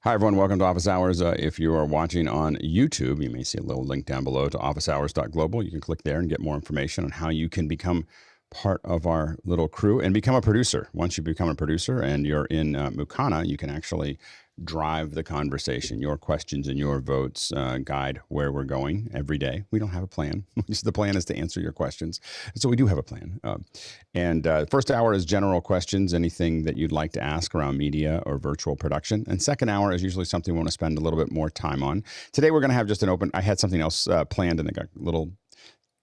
Hi, everyone. Welcome to Office Hours. If you are watching on YouTube, you may see a little link down below to officehours.global. You can click there and get more information on how you can become part of our little crew and become a producer. Once you become a producer and you're in Mukana, you can actually drive the conversation. Your questions and your votes guide where we're going every day. We don't have a plan. The plan is to answer your questions. So we do have a plan. First hour is general questions, anything that you'd like to ask around media or virtual production. And second hour is usually something we want to spend a little bit more time on. Today we're going to have just an open, I had something else planned and it got a little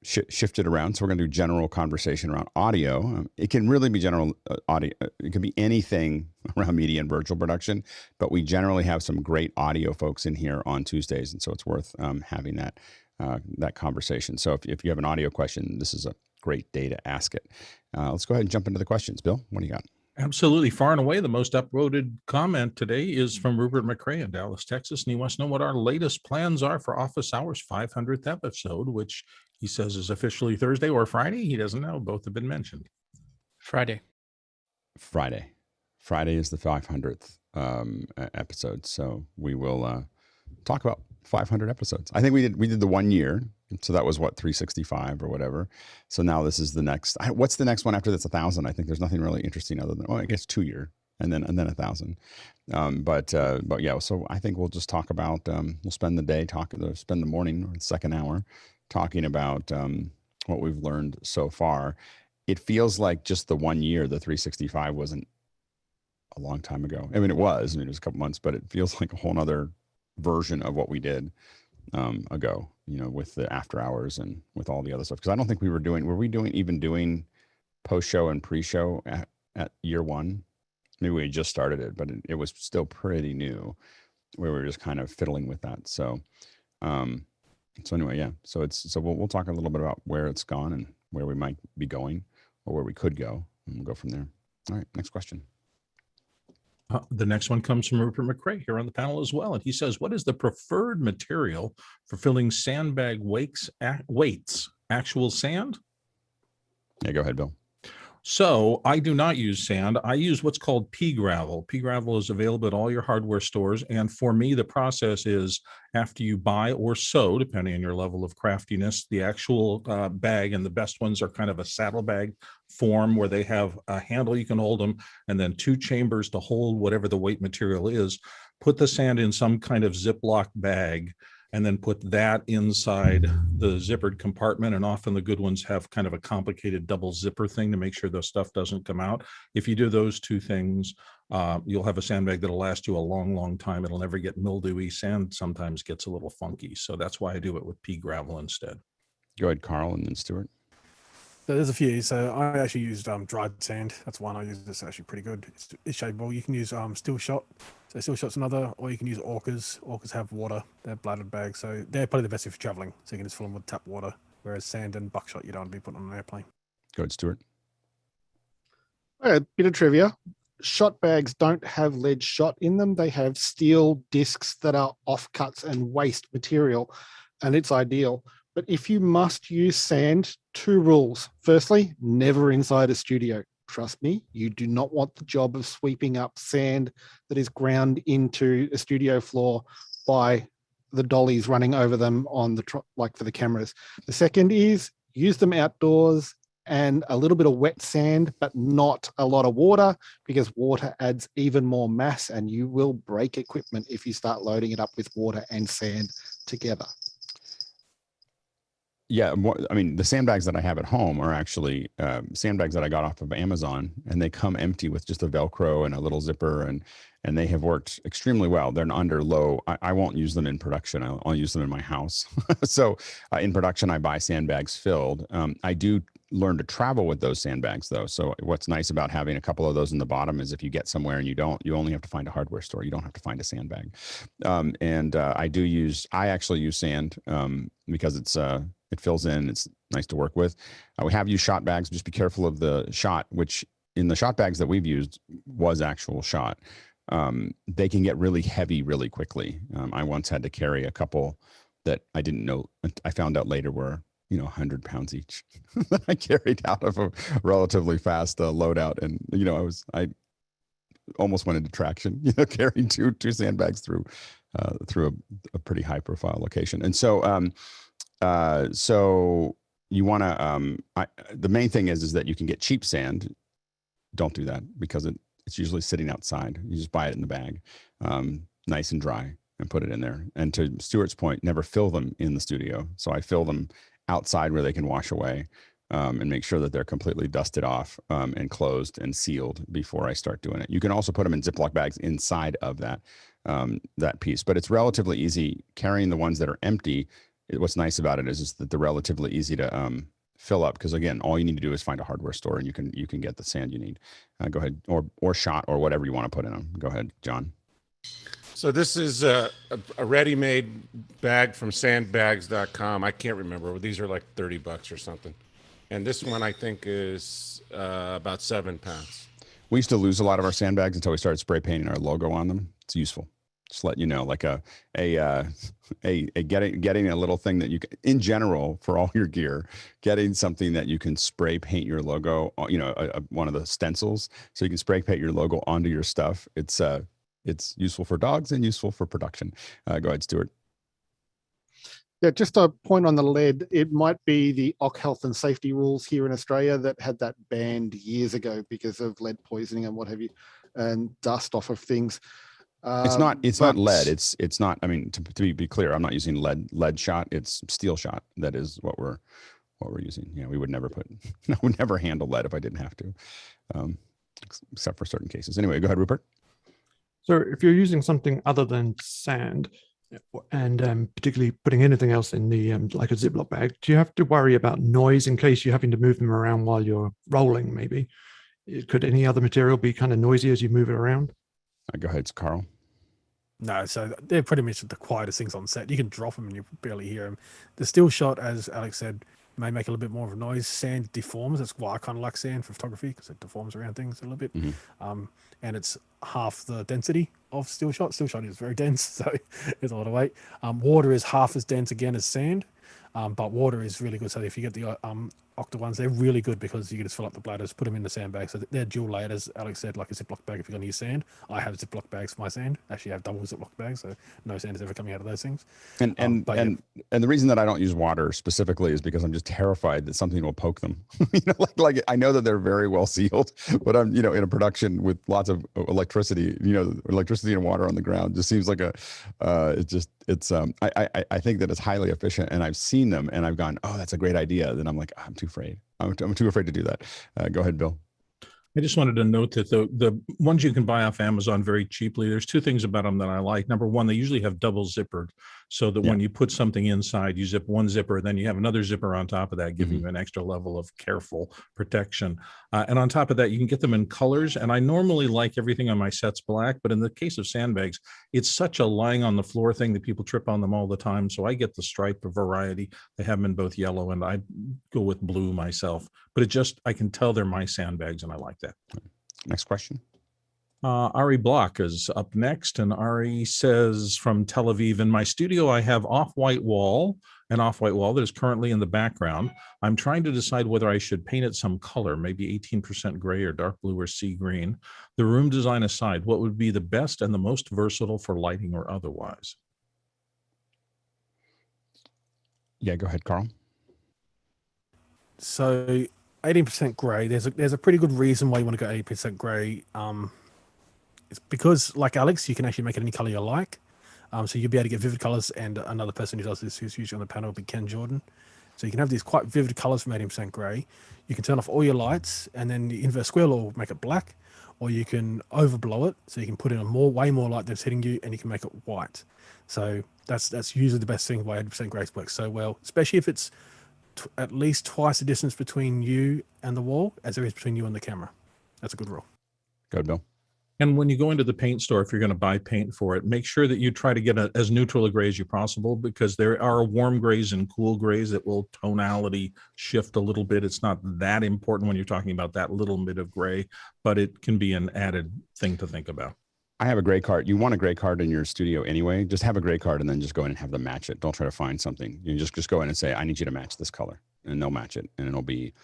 shifted around. So we're going to do general conversation around audio. It can really be general audio. It can be anything around media and virtual production, but we generally have some great audio folks in here on Tuesdays. And so it's worth having that conversation. So if you have an audio question, this is a great day to ask it. Let's go ahead and jump into the questions. Bill, what do you got? Absolutely. Far and away, the most upvoted comment today is from Rupert McRae in Dallas, Texas. And he wants to know what our latest plans are for Office Hours 500th episode, which he says is officially Thursday or Friday. He doesn't know. Both have been mentioned. Friday is the 500th episode. So we will talk about 500 episodes. I think we did the 1 year. So that was what, 365 or whatever. So now this is the next. What's the next one after that's 1,000? I think there's nothing really interesting other than, I guess 2 year and then 1,000. But yeah. So I think we'll just talk about. We'll spend the day spend the morning or the second hour talking about what we've learned so far. It feels like just the 1 year, the 365 wasn't a long time ago. I mean, it was a couple months, but it feels like a whole nother version of what we did ago, with the after hours and with all the other stuff. Because I don't think were we doing post-show and pre-show at year one? Maybe we just started it, but it was still pretty new where we were just kind of fiddling with that. So anyway, yeah. So we'll talk a little bit about where it's gone and where we might be going or where we could go, and we'll go from there. All right, next question. The next one comes from Rupert McRae here on the panel as well. And he says, what is the preferred material for filling sandbag weights, actual sand? Yeah, go ahead, Bill. So I do not use sand. I use what's called pea gravel. Pea gravel is available at all your hardware stores. And for me, the process is after you buy or sew, depending on your level of craftiness, the actual bag, and the best ones are kind of a saddlebag form where they have a handle you can hold them and then two chambers to hold whatever the weight material is. Put the sand in some kind of Ziploc bag and then put that inside the zippered compartment. And often the good ones have kind of a complicated double zipper thing to make sure the stuff doesn't come out. If you do those two things, you'll have a sandbag that'll last you a long, long time. It'll never get mildewy. Sand sometimes gets a little funky. So that's why I do it with pea gravel instead. Go ahead, Carl, and then Stuart. So there's a few. So I actually used dried sand. That's one I use. It's actually pretty good. It's shapeable. You can use still shot. So still shot's another, or you can use orcas. Orcas have water. They're bladdered bags, so they're probably the best if you're traveling. So you can just fill them with tap water. Whereas sand and buckshot, you don't want to be putting on an airplane. Go ahead, Stuart. A bit of trivia. Shot bags don't have lead shot in them. They have steel discs that are offcuts and waste material, and it's ideal. But if you must use sand, 2 rules. Firstly, never inside a studio. Trust me, you do not want the job of sweeping up sand that is ground into a studio floor by the dollies running over them on the like for the cameras. The second is use them outdoors and a little bit of wet sand, but not a lot of water, because water adds even more mass and you will break equipment if you start loading it up with water and sand together. Yeah, I mean, the sandbags that I have at home are actually sandbags that I got off of Amazon, and they come empty with just a Velcro and a little zipper, and they have worked extremely well. They're under low. I won't use them in production. I'll use them in my house. So in production, I buy sandbags filled. I do learn to travel with those sandbags, though. So what's nice about having a couple of those in the bottom is if you get somewhere and you only have to find a hardware store. You don't have to find a sandbag. I actually use sand because it fills in. It's nice to work with. We have used shot bags. Just be careful of the shot, which in the shot bags that we've used was actual shot. They can get really heavy really quickly. I once had to carry a couple that I didn't know. I found out later were 100 pounds each that I carried out of a relatively fast loadout. And, almost went into traction, carrying two sandbags through a pretty high profile location. And so so you want to the main thing is that you can get cheap sand. Don't do that because it's usually sitting outside. You just buy it in the bag, nice and dry, and put it in there. And to Stuart's point, never fill them in the studio. So I fill them outside where they can wash away, and make sure that they're completely dusted off, and closed and sealed before I start doing it. You can also put them in Ziploc bags inside of that piece, but it's relatively easy carrying the ones that are empty. What's nice about it is that they're relatively easy to fill up, because again, all you need to do is find a hardware store and you can get the sand you need. Go ahead, or shot or whatever you want to put in them. Go ahead, John. So this is a ready-made bag from sandbags.com. I can't remember. These are like $30 or something. And this one I think is about 7 pounds. We used to lose a lot of our sandbags until we started spray painting our logo on them. It's useful. Just letting you know, like getting a little thing that you can, in general, for all your gear, getting something that you can spray paint your logo, one of the stencils, so you can spray paint your logo onto your stuff. It's useful for dogs and useful for production. Go ahead, Stuart. Yeah, just a point on the lead. It might be the OC health and safety rules here in Australia that had that banned years ago because of lead poisoning and what have you, and dust off of things. It's not lead. It's not. I mean, to be clear, I'm not using lead shot. It's steel shot. That is what we're using. Yeah, we would never I would never handle lead if I didn't have to, except for certain cases. Anyway, go ahead, Rupert. So if you're using something other than sand, and particularly putting anything else in the like a Ziploc bag, do you have to worry about noise in case you're having to move them around while you're rolling? Maybe could any other material be kind of noisy as you move it around? Go ahead, Carl. No, so they're pretty much the quietest things on set. You can drop them and you barely hear them. The still shot, as Alex said, may make a little bit more of a noise. Sand deforms. That's why I kind of like sand for photography, because it deforms around things a little bit. Mm-hmm. And it's half the density of still shot. Still shot is very dense, so it's a lot of weight. Water is half as dense again as sand, but water is really good. So if you get the Octa ones, they're really good because you can just fill up the bladders, put them in the sandbag. So they're dual layered, as Alex said, like a Ziploc bag if you're going to use sand. I have Ziploc bags for my sand. Actually, I have double Ziploc bags, so no sand is ever coming out of those things. And the reason that I don't use water specifically is because I'm just terrified that something will poke them. like I know that they're very well sealed, but I'm in a production with lots of electricity. Electricity and water on the ground just seems like I think that it's highly efficient, and I've seen them and I've gone, oh, that's a great idea. Then I'm like, I'm too afraid. I'm too afraid to do that. Go ahead, Bill. I just wanted to note that the ones you can buy off Amazon very cheaply, there's two things about them that I like. Number one, they usually have double zippered, so that when you put something inside, you zip one zipper, then you have another zipper on top of that, giving you an extra level of careful protection. And on top of that, you can get them in colors. And I normally like everything on my sets black, but in the case of sandbags, it's such a lying on the floor thing that people trip on them all the time. So I get the stripe variety. They have them in both yellow, and I go with blue myself. But I can tell they're my sandbags, and I like that. Next question. Ari Block is up next, and Ari says from Tel Aviv, in my studio, I have an off-white wall that is currently in the background. I'm trying to decide whether I should paint it some color, maybe 18% gray or dark blue or sea green. The room design aside, what would be the best and the most versatile for lighting or otherwise? Yeah, go ahead, Carl. So 18% gray, there's a pretty good reason why you want to go 80% gray. It's because, like Alex, you can actually make it any color you like. So you'll be able to get vivid colors, and another person who does this, who's usually on the panel, will be Ken Jordan. So you can have these quite vivid colors from 18% gray. You can turn off all your lights, and then the inverse square law will make it black, or you can overblow it, so you can put in way more light that's hitting you, and you can make it white. So that's usually the best thing why 80% gray works so well, especially if it's at least twice the distance between you and the wall as there is between you and the camera. That's a good rule. Go ahead, Bill. And when you go into the paint store, if you're going to buy paint for it, make sure that you try to get as neutral a gray as you possible, because there are warm grays and cool grays that will tonality shift a little bit. It's not that important when you're talking about that little bit of gray, but it can be an added thing to think about. I have a gray card. You want a gray card in your studio anyway, just have a gray card and then just go in and have them match it. Don't try to find something. You just go in and say, I need you to match this color, and they'll match it, and it'll be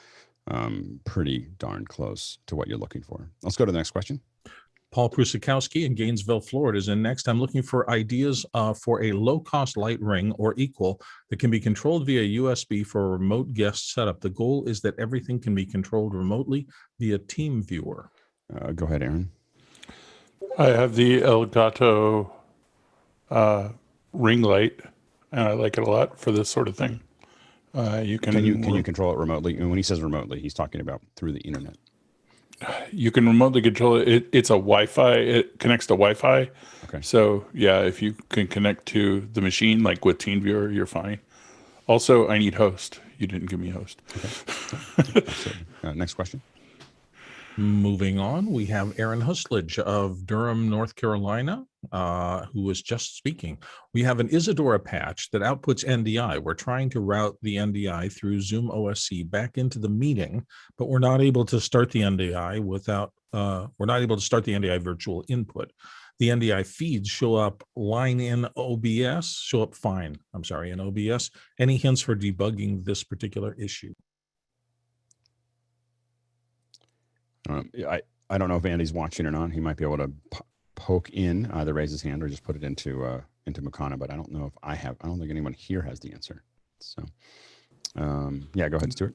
pretty darn close to what you're looking for. Let's go to the next question. Paul Prusakowski in Gainesville, Florida is in next. I'm looking for ideas for a low-cost light ring or equal that can be controlled via USB for a remote guest setup. The goal is that everything can be controlled remotely via TeamViewer. Go ahead, Aaron. I have the Elgato ring light, and I like it a lot for this sort of thing. Can you control it remotely? And when he says remotely, he's talking about through the internet. You can remotely control it. It's a Wi-Fi. It connects to Wi-Fi. Okay. So yeah, if you can connect to the machine, like with TeamViewer, you're fine. Also, I need host. You didn't give me host. Okay. Next question. Moving on, we have Aaron Husledge of Durham, North Carolina, who was just speaking. We have an Isadora patch that outputs NDI. We're trying to route the NDI through ZoomOSC back into the meeting, but we're not able to start the NDI virtual input. The NDI feeds show up in OBS. Any hints for debugging this particular issue? I don't know if Andy's watching or not. He might be able to poke in, either raise his hand or just put it into Makana, but I don't know if I don't think anyone here has the answer. So, yeah, go ahead, Stuart.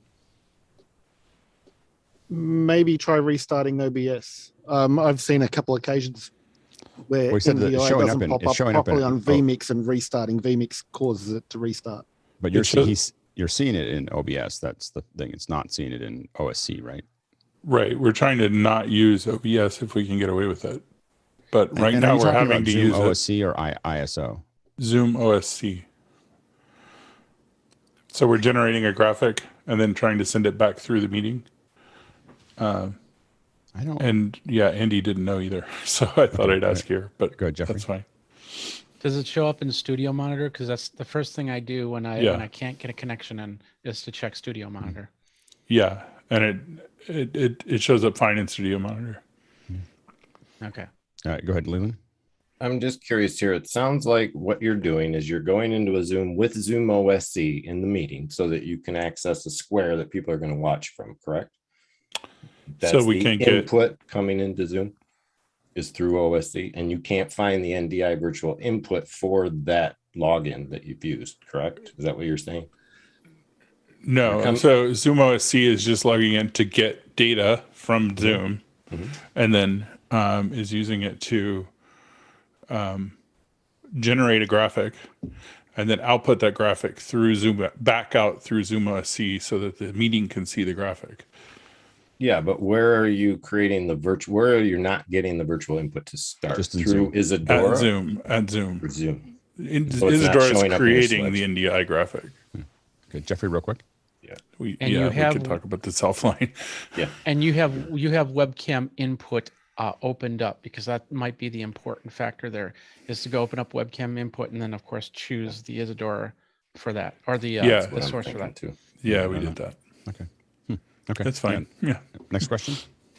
Maybe try restarting OBS. I've seen a couple occasions where Well, he said that it's NDI showing doesn't up pop up showing up properly on oh, vMix, and restarting vMix causes it to restart. but you're seeing it in OBS. That's the thing. It's not seeing it in OSC, right? Right. We're trying to not use OBS if we can get away with it. But right And now are you we're talking having about to Zoom use OSC or ISO. ZoomOSC. So we're generating a graphic and then trying to send it back through the meeting. I don't. And yeah, Andy didn't know either. So I thought I'd ask here, but Go ahead, Jeffrey. that's fine. Does it show up in Studio Monitor? Because that's the first thing I do when I can't get a connection in, is to check Studio Monitor. Yeah, and it shows up fine in Studio Monitor. Okay. Go ahead, Leland. I'm just curious here. It sounds like what you're doing is you're going into a Zoom with ZoomOSC in the meeting so that you can access a square that people are going to watch from, correct? That's So we the can get input coming into Zoom is through OSC, and you can't find the NDI virtual input for that login that you've used, correct? Is that what you're saying? No, so ZoomOSC is just logging in to get data from Zoom, and then is using it to generate a graphic, and then output that graphic through Zoom, back out through ZoomOSC so that the meeting can see the graphic. Yeah, but where are you creating the virtual? Where are you not getting the virtual input to start? Just in through Zoom. Isadora? At Zoom. Or Zoom. Isadora So it's not is showing up in your creating the selection. NDI graphic. Okay, Jeffrey, real quick. We And we could talk about this offline. Yeah. And you have webcam input opened up, because that might be the important factor there, is to go open up webcam input and then of course choose the Isadora for that, or the source for that too. Yeah, we did that. Okay. Okay. That's fine. Yeah. Next question.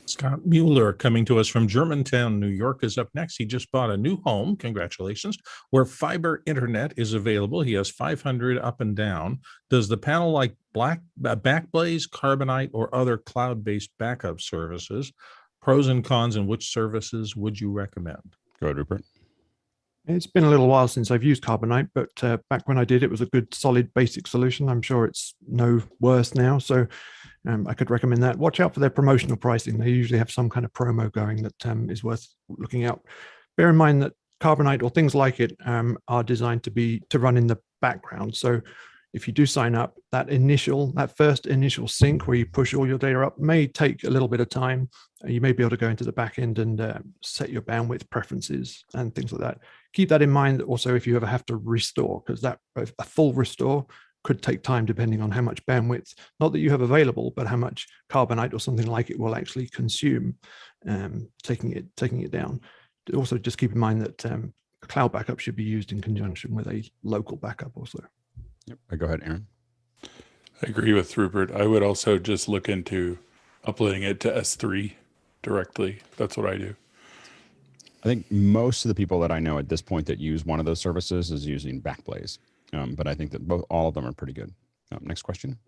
Scott Mueller, coming to us from Germantown, New York, is up next. He just bought a new home, congratulations, where fiber internet is available. He has 500 up and down. Does the panel like Backblaze, Carbonite, or other cloud-based backup services? Pros and cons, and which services would you recommend? Go ahead, Rupert. It's been a little while since I've used Carbonite, but back when I did, it was a good, solid, basic solution. I'm sure it's no worse now, so I could recommend that. Watch out for their promotional pricing. They usually have some kind of promo going that is worth looking out. Bear in mind that Carbonite or things like it are designed to run in the background. So if you do sign up, that first initial sync where you push all your data up may take a little bit of time. You may be able to go into the back end and set your bandwidth preferences and things like that. Keep that in mind also if you ever have to restore, because a full restore could take time depending on how much bandwidth, not that you have available, but how much Carbonite or something like it will actually consume, taking it down. Also, just keep in mind that a cloud backup should be used in conjunction with a local backup also. Yep. Go ahead, Aaron. I agree with Rupert. I would also just look into uploading it to S3 directly. That's what I do. I think most of the people that I know at this point that use one of those services is using Backblaze, but I think that all of them are pretty good. Next question.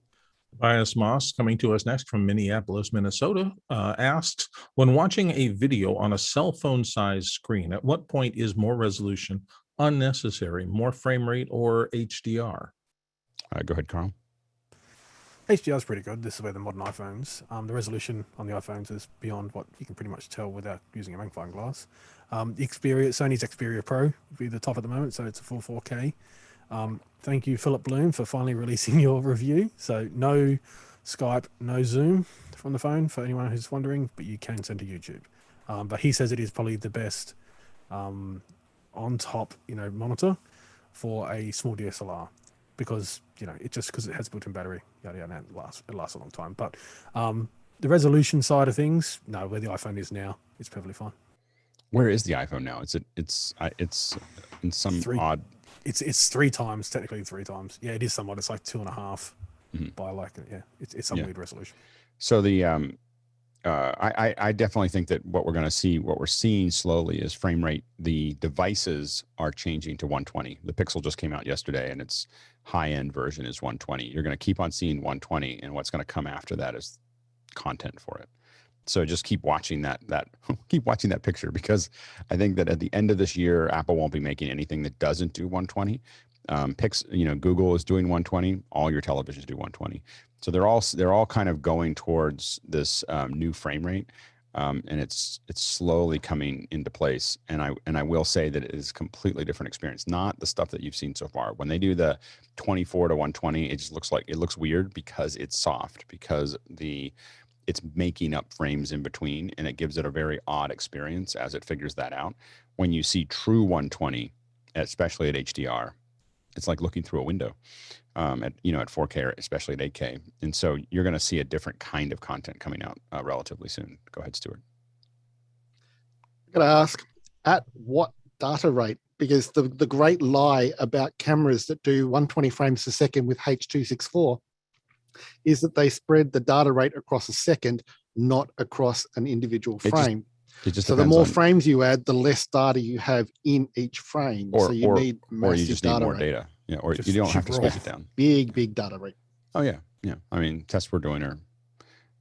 Tobias Moss, coming to us next from Minneapolis, Minnesota, asks, when watching a video on a cell phone-sized screen, at what point is more resolution unnecessary, more frame rate, or HDR? Go ahead, Carl. HDR is pretty good. This is where the modern iPhones. The resolution on the iPhones is beyond what you can pretty much tell without using a magnifying glass. Sony's Xperia Pro would be the top at the moment, so it's a full 4K. Thank you, Philip Bloom, for finally releasing your review. So no Skype, no Zoom from the phone for anyone who's wondering, but you can send to YouTube. But he says it is probably the best on-top, monitor for a small DSLR because because it has built-in battery, yada yada, and it lasts a long time. But the resolution side of things, no, where the iPhone is now, it's perfectly fine. Where is the iPhone now? It's in some odd. It's 3 times, technically 3 times. Yeah, it is somewhat. It's like 2.5 by it's some weird resolution. So the I definitely think that what we're seeing slowly is frame rate. The devices are changing to 120. The Pixel just came out yesterday, and its high-end version is 120. You're going to keep on seeing 120, and what's going to come after that is content for it. So just keep watching that keep watching that picture, because I think that at the end of this year, Apple won't be making anything that doesn't do 120. Google is doing 120. All your televisions do 120. So they're all kind of going towards this new frame rate, and it's slowly coming into place. And I will say that it is a completely different experience. Not the stuff that you've seen so far. When they do the 24 to 120, it just looks weird because it's soft, because it's making up frames in between, and it gives it a very odd experience as it figures that out. When you see true 120, especially at HDR, it's like looking through a window at 4K or especially at 8K. And so you're going to see a different kind of content coming out relatively soon. Go ahead, Stuart. I'm going to ask, at what data rate? Because the great lie about cameras that do 120 frames a second with H.264 is that they spread the data rate across a second, not across an individual frame. So the more frames you add, the less data you have in each frame. So you need massive or you just need more rate. data. Yeah, or you don't have to squeeze it down. Big data rate. Oh yeah. I mean, tests we're doing are,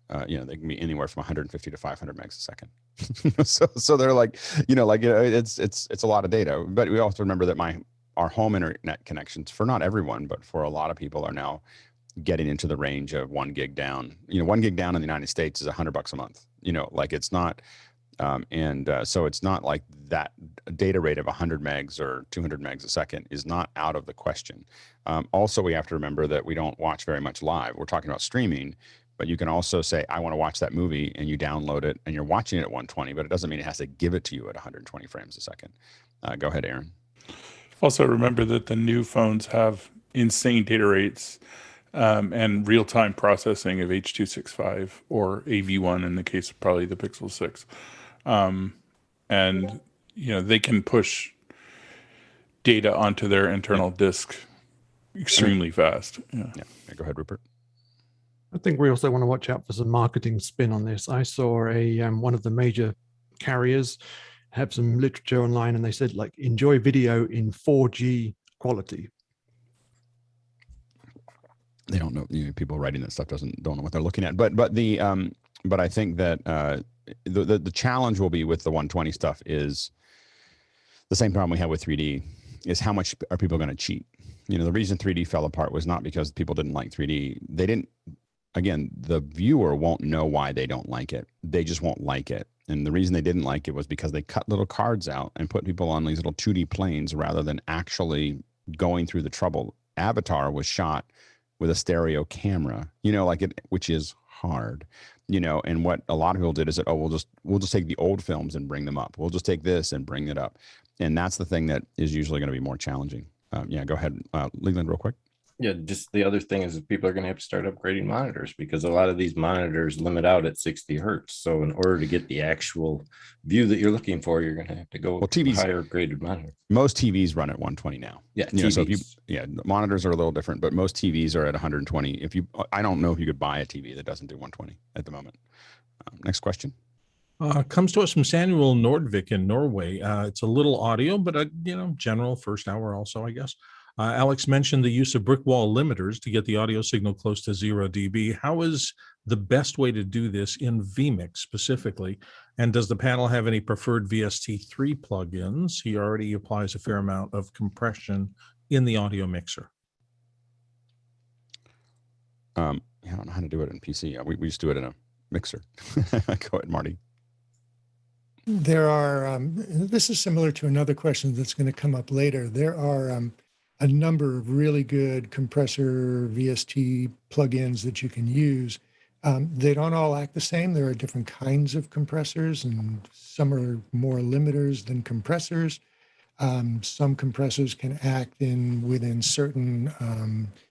they can be anywhere from 150 to 500 megs a second. so they're like, it's a lot of data. But we also remember that our home internet connections, for not everyone, but for a lot of people, are now getting into the range of 1 gig down. 1 gig down in the United States is $100 a month. It's not, so it's not like that data rate of 100 megs or 200 megs a second is not out of the question. Also, we have to remember that we don't watch very much live. We're talking about streaming, but you can also say, I want to watch that movie, and you download it and you're watching it at 120, but it doesn't mean it has to give it to you at 120 frames a second. Go ahead, Aaron. Also remember that the new phones have insane data rates and real-time processing of H.265 or AV1 in the case of probably the Pixel 6. And they can push data onto their internal disk extremely fast. Yeah. Go ahead, Rupert. I think we also want to watch out for some marketing spin on this. I saw one of the major carriers have some literature online, and they said, enjoy video in 4G quality. They don't know. People writing that stuff don't know what they're looking at. But I think that the challenge will be with the 120 stuff is the same problem we have with 3D, is how much are people going to cheat? The reason 3D fell apart was not because people didn't like 3D. They didn't. Again, the viewer won't know why they don't like it. They just won't like it. And the reason they didn't like it was because they cut little cards out and put people on these little 2D planes rather than actually going through the trouble. Avatar was shot with a stereo camera, which is hard, and what a lot of people did is that, we'll just take the old films and bring them up. We'll just take this and bring it up. And that's the thing that is usually going to be more challenging. Go ahead, Leland, real quick. Yeah, just the other thing is that people are going to have to start upgrading monitors, because a lot of these monitors limit out at 60 hertz. So in order to get the actual view that you're looking for, you're going to have to go with a higher graded monitor. Most TVs run at 120 now. Yeah, so the monitors are a little different, but most TVs are at 120. I don't know if you could buy a TV that doesn't do 120 at the moment. Next question. Comes to us from Samuel Nordvik in Norway. It's a little audio, but general first hour also, I guess. Alex mentioned the use of brick wall limiters to get the audio signal close to 0 dB. How is the best way to do this in vMix specifically? And does the panel have any preferred VST3 plugins? He already applies a fair amount of compression in the audio mixer. I don't know how to do it in PC. We just do it in a mixer. Go ahead, Marty. There are, this is similar to another question that's going to come up later. There are a number of really good compressor VST plugins that you can use. They don't all act the same. There are different kinds of compressors, and some are more limiters than compressors. Some compressors can act within certain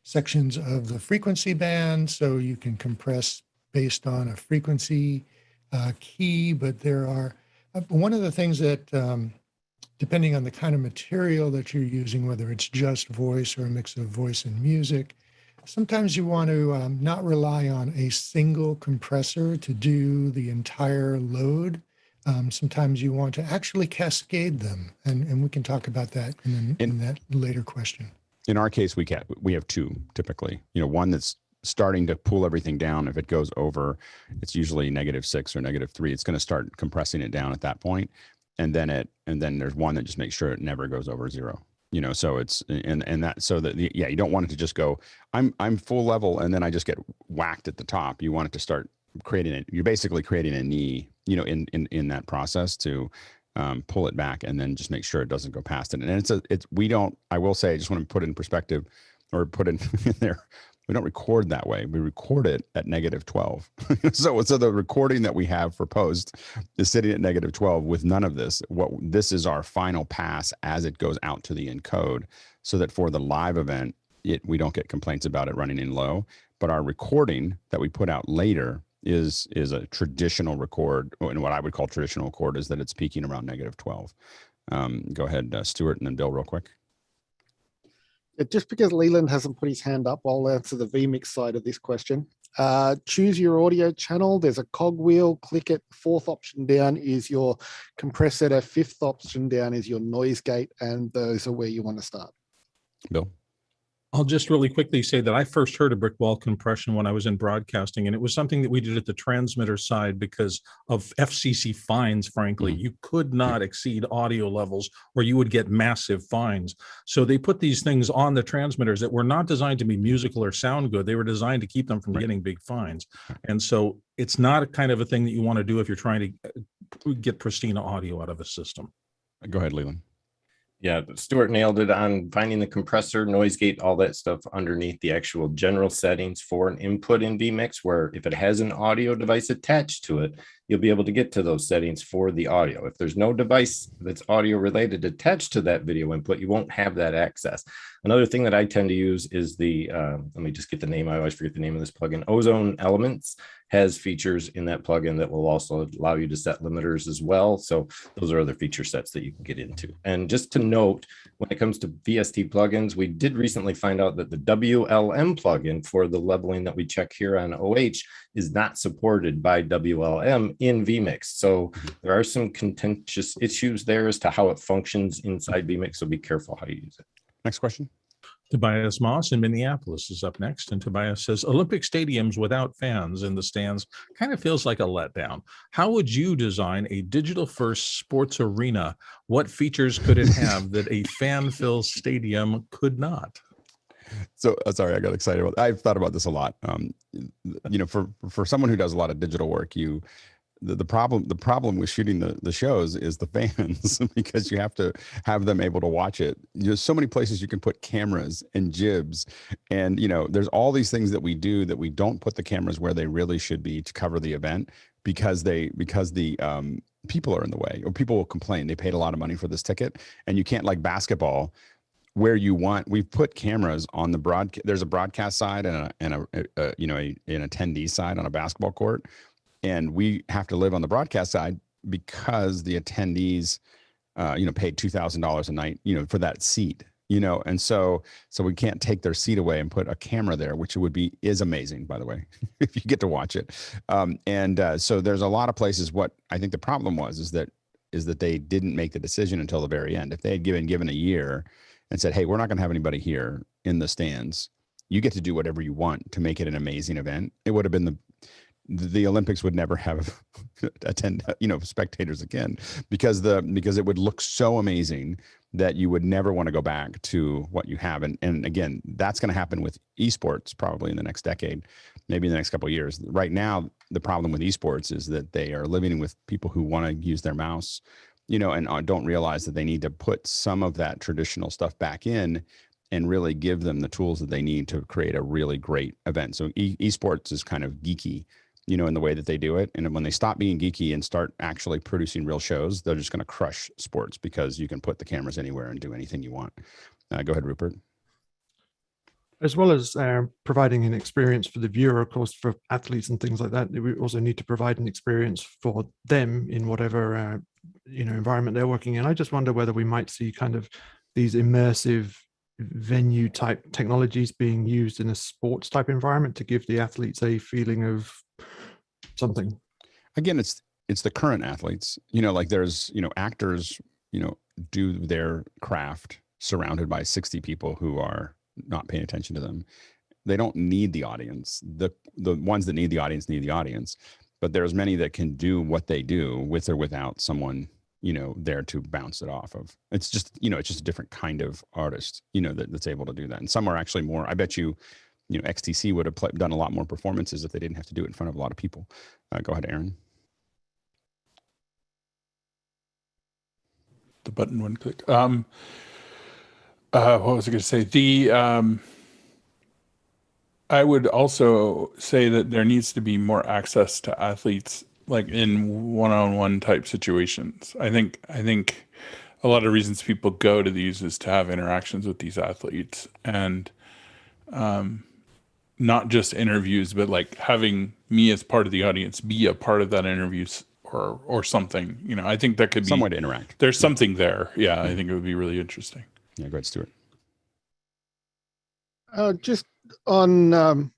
sections of the frequency band, so you can compress based on a frequency key. But there are one of the things that, depending on the kind of material that you're using, whether it's just voice or a mix of voice and music, sometimes you want to not rely on a single compressor to do the entire load. Sometimes you want to actually cascade them, and we can talk about that in that later question. In our case, we have two typically. One that's starting to pull everything down. If it goes over, it's usually -6 or -3. It's going to start compressing it down at that point, and then there's one that just makes sure it never goes over 0. So it's you don't want it to just go, I'm full level, and then I just get whacked at the top. You want it to start creating it. You're basically creating a knee, in that process to pull it back, and then just make sure it doesn't go past it. And I will say, I just want to put it in perspective, or put in there. We don't record that way. We record it at -12. So the recording that we have for post is sitting at -12 with none of this. This is our final pass as it goes out to the encode, so that for the live event, we don't get complaints about it running in low. But our recording that we put out later is a traditional record, and what I would call traditional record is that it's peaking around -12. Go ahead, Stuart, and then Bill, real quick. Just because Leland hasn't put his hand up, I'll answer the vMix side of this question. Choose your audio channel. There's a cog wheel. Click it. 4th option down is your compressor. 5th option down is your noise gate, and those are where you want to start. Bill? I'll just really quickly say that I first heard of brick wall compression when I was in broadcasting, and it was something that we did at the transmitter side because of FCC fines. Frankly, you could not exceed audio levels or you would get massive fines. So they put these things on the transmitters that were not designed to be musical or sound good. They were designed to keep them from getting big fines. And so it's not a kind of a thing that you want to do if you're trying to get pristine audio out of a system. Go ahead, Leland. Yeah, Stuart nailed it on finding the compressor, noise gate, all that stuff underneath the actual general settings for an input in vMix, where if it has an audio device attached to it, you'll be able to get to those settings for the audio. If there's no device that's audio related attached to that video input, you won't have that access. Another thing that I tend to use is let me just get the name. I always forget the name of this plugin. Ozone Elements has features in that plugin that will also allow you to set limiters as well. So those are other feature sets that you can get into. And just to note, when it comes to VST plugins, we did recently find out that the WLM plugin for the leveling that we check here on OH is not supported by WLM in vMix. So there are some contentious issues there as to how it functions inside vMix. So be careful how you use it. Next question. Tobias Moss in Minneapolis is up next. And Tobias says, Olympic stadiums without fans in the stands kind of feels like a letdown. How would you design a digital-first sports arena? What features could it have that a fan-filled stadium could not? So sorry, I got excited. I've thought about this a lot. For someone who does a lot of digital work, the problem with shooting the shows is the fans, because you have to have them able to watch it. There's so many places you can put cameras and jibs, and there's all these things that we do that we don't put the cameras where they really should be to cover the event, because the people are in the way, or people will complain. They paid a lot of money for this ticket, and you can't, like basketball, where we've put cameras on the broadcast. There's a broadcast side and an attendee side on a basketball court. And we have to live on the broadcast side because the attendees, paid $2,000 a night, for that seat, and so we can't take their seat away and put a camera there, which is amazing, by the way, if you get to watch it. So there's a lot of places. What I think the problem is that they didn't make the decision until the very end. If they had given a year and said, hey, we're not going to have anybody here in the stands. You get to do whatever you want to make it an amazing event. It would have been the Olympics would never have spectators again, because it would look so amazing that you would never want to go back to what you have. And again, that's going to happen with esports probably in the next decade, maybe in the next couple of years. Right now, the problem with esports is that they are living with people who want to use their mouse, and don't realize that they need to put some of that traditional stuff back in and really give them the tools that they need to create a really great event. So esports is kind of geeky, in the way that they do it. And when they stop being geeky and start actually producing real shows, they're just going to crush sports, because you can put the cameras anywhere and do anything you want. Go ahead, Rupert. As well as providing an experience for the viewer, of course, for athletes and things like that, we also need to provide an experience for them in whatever environment they're working in. I just wonder whether we might see kind of these immersive venue type technologies being used in a sports type environment to give the athletes a feeling of something. Again, it's the current athletes, like there's, actors, do their craft surrounded by 60 people who are not paying attention to them. They don't need the audience. The ones that need the audience, but there's many that can do what they do with or without someone, there to bounce it off of. It's just, it's just a different kind of artist, that's able to do that. And some are actually more, I bet you, XTC would have done a lot more performances if they didn't have to do it in front of a lot of people. Go ahead, Aaron. The button one click. What was I going to say? I would also say that there needs to be more access to athletes, like in one-on-one type situations. I think a lot of reasons people go to these is to have interactions with these athletes, and not just interviews, but like having me as part of the audience be a part of that interview or something. I think that could be some way to interact. There's something there. Yeah, I think it would be really interesting. Yeah, go ahead, Stuart. Just on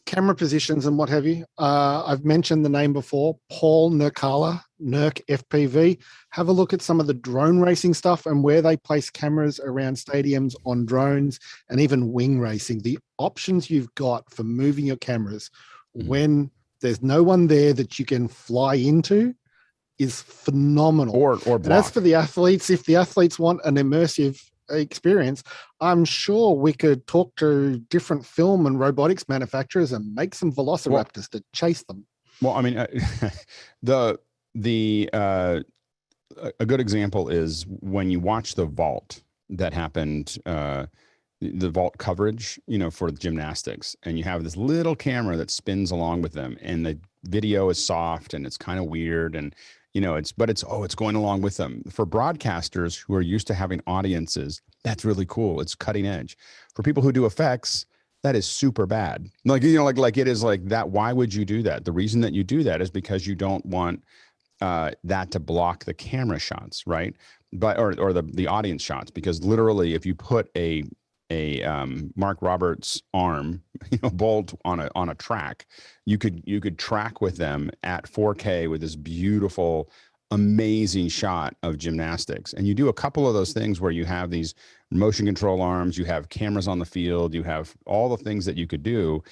camera positions and what have you. I've mentioned the name before, Paul Nurkala, Nurk FPV. Have a look at some of the drone racing stuff and where they place cameras around stadiums on drones, and even wing racing. The options you've got for moving your cameras when there's no one there that you can fly into is phenomenal. Or and as for the athletes, if the athletes want an immersive experience, I'm sure we could talk to different film and robotics manufacturers and make some velociraptors to chase them. Well, I mean, a good example is when you watch the vault that happened, the vault coverage, for gymnastics, and you have this little camera that spins along with them, and the video is soft and it's kind of weird, and it's going along with them. For broadcasters who are used to having audiences, that's really cool. It's cutting edge. For people who do effects, that is super bad. Like it is like that. Why would you do that? The reason that you do that is because you don't want that to block the camera shots, right? But or the audience shots, because literally, if you put a Mark Roberts arm, bolt on a track, you could track with them at 4K with this beautiful, amazing shot of gymnastics. And you do a couple of those things where you have these motion control arms, you have cameras on the field, you have all the things that you could do.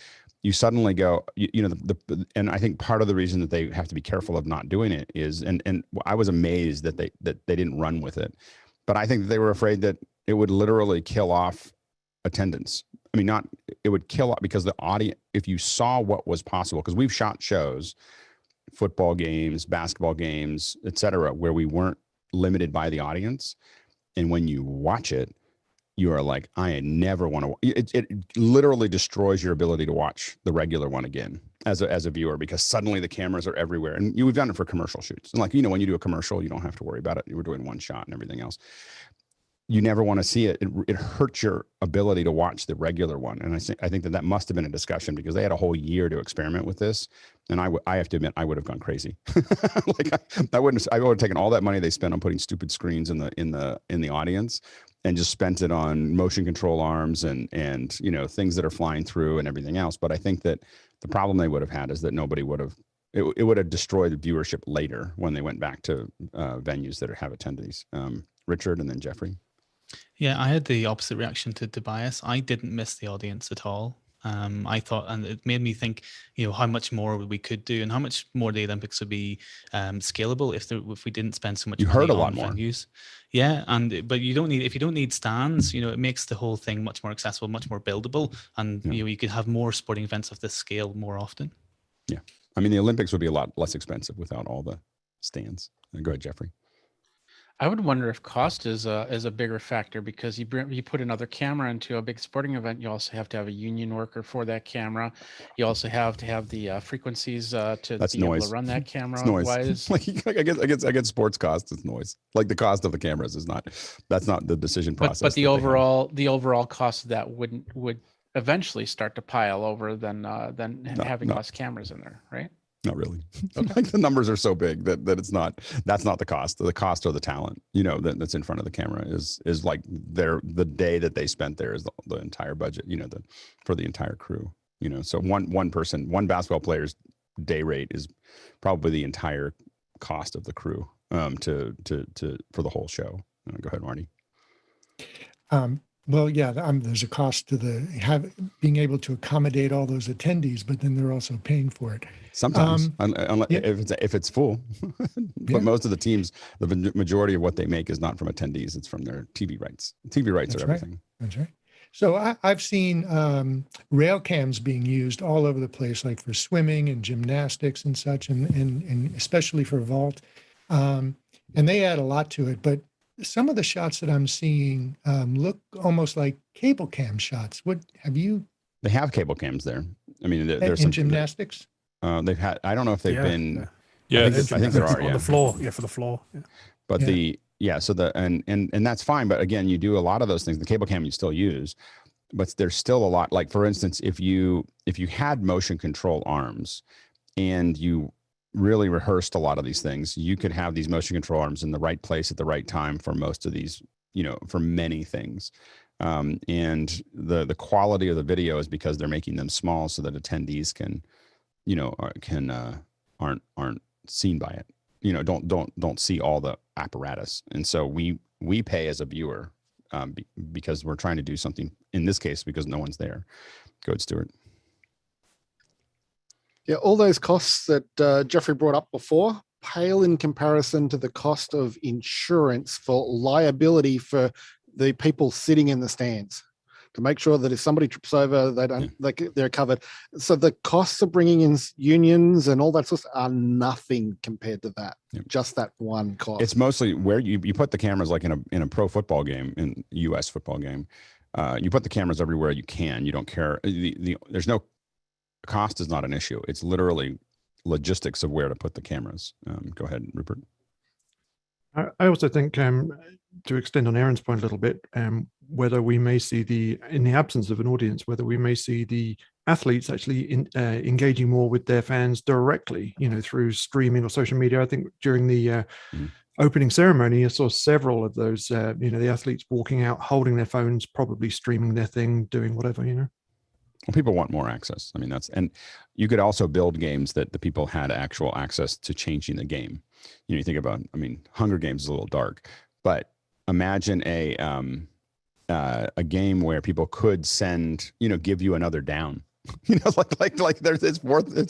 You suddenly go, and I think part of the reason that they have to be careful of not doing it is, and I was amazed that they didn't run with it, but I think that they were afraid that it would literally kill off attendance. I mean, it would kill off, because the audience, if you saw what was possible, because we've shot shows, football games, basketball games, etc., where we weren't limited by the audience, and when you watch it, you are like, I never want to. It literally destroys your ability to watch the regular one again as a viewer, because suddenly the cameras are everywhere. And we've done it for commercial shoots, and when you do a commercial, you don't have to worry about it. You were doing one shot and everything else. You never want to see it. It hurts your ability to watch the regular one. And I think that must have been a discussion, because they had a whole year to experiment with this. And I have to admit, I would have gone crazy. I would have taken all that money they spent on putting stupid screens in the audience, and just spent it on motion control arms and things that are flying through and everything else. But I think that the problem they would have had is that nobody would have. It would have destroyed the viewership later when they went back to venues that have attendees. Richard, and then Jeffrey. Yeah, I had the opposite reaction to Tobias. I didn't miss the audience at all. I thought, and it made me think, how much more we could do and how much more the Olympics would be scalable if we didn't spend so much You money heard a on lot more. venues. Yeah, but if you don't need stands, it makes the whole thing much more accessible, much more buildable, and you could have more sporting events of this scale more often. Yeah, I mean the Olympics would be a lot less expensive without all the stands. Go ahead, Jeffrey. I would wonder if cost is a bigger factor, because you put another camera into a big sporting event. You also have to have a union worker for that camera. You also have to have the frequencies to That's be noise. able to run that camera. It's noise. Otherwise, Like I get sports costs. It's noise. Like the cost of the cameras is not. That's not the decision process. but the overall cost of that would eventually start to pile over than having less cameras in there, right? Not really. Like the numbers are so big that it's not. That's not the cost. The cost or the talent, that's in front of the camera is like the day that they spent there is the entire budget. For the entire crew. So one basketball player's day rate is probably the entire cost of the crew for the whole show. Go ahead, Marty. Well, yeah, there's a cost to being able to accommodate all those attendees, but then they're also paying for it. Sometimes, if it's full, but most of the teams, the majority of what they make is not from attendees; it's from their TV rights. TV rights are everything. That's right. So I've seen rail cams being used all over the place, like for swimming and gymnastics and such, and especially for vault, and they add a lot to it. But some of the shots that I'm seeing look almost like cable cam shots. They have cable cams there. I mean, there's in some gymnastics. They've had. I don't know if they've been. Yeah, I think there are. On the floor. Yeah, for the floor. Yeah. But and that's fine. But again, you do a lot of those things. The cable cam you still use, but there's still a lot. Like for instance, if you had motion control arms, and you really rehearsed a lot of these things, you could have these motion control arms in the right place at the right time for most of these, for many things. And the quality of the video is because they're making them small so that attendees aren't seen by it. Don't see all the apparatus. And so we pay as a viewer because we're trying to do something in this case because no one's there. Go ahead, Stuart. Yeah, all those costs that Jeffrey brought up before pale in comparison to the cost of insurance for liability for the people sitting in the stands to make sure that if somebody trips over, they're covered. So the costs of bringing in unions and all that sort of stuff are nothing compared to that. Yep. Just that one cost. It's mostly where you put the cameras, like in a pro football game, in U.S. football game. You put the cameras everywhere you can. You don't care. There's no cost is not an issue. It's literally logistics of where to put the cameras. Go ahead, Rupert. I also think, to extend on Aaron's point a little bit, whether we may see in the absence of an audience, whether we may see the athletes actually engaging more with their fans directly, through streaming or social media. I think during the opening ceremony, I saw several of those, the athletes walking out, holding their phones, probably streaming their thing, doing whatever, Well, people want more access. I mean, and you could also build games that the people had actual access to changing the game. You think about, Hunger Games is a little dark, but imagine a game where people could send, give you another down. Like there's it's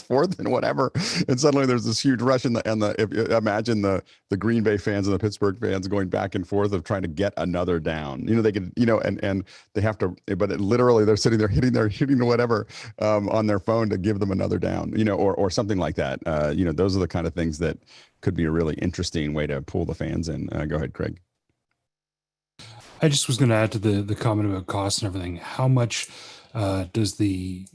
fourth and whatever, and suddenly there's this huge rush if you imagine the Green Bay fans and the Pittsburgh fans going back and forth of trying to get another down. They could, and they have to, but literally they're sitting there hitting whatever on their phone to give them another down, or something like that. Those are the kind of things that could be a really interesting way to pull the fans in. Go ahead, Craig. I just was going to add to the comment about cost and everything. How much does the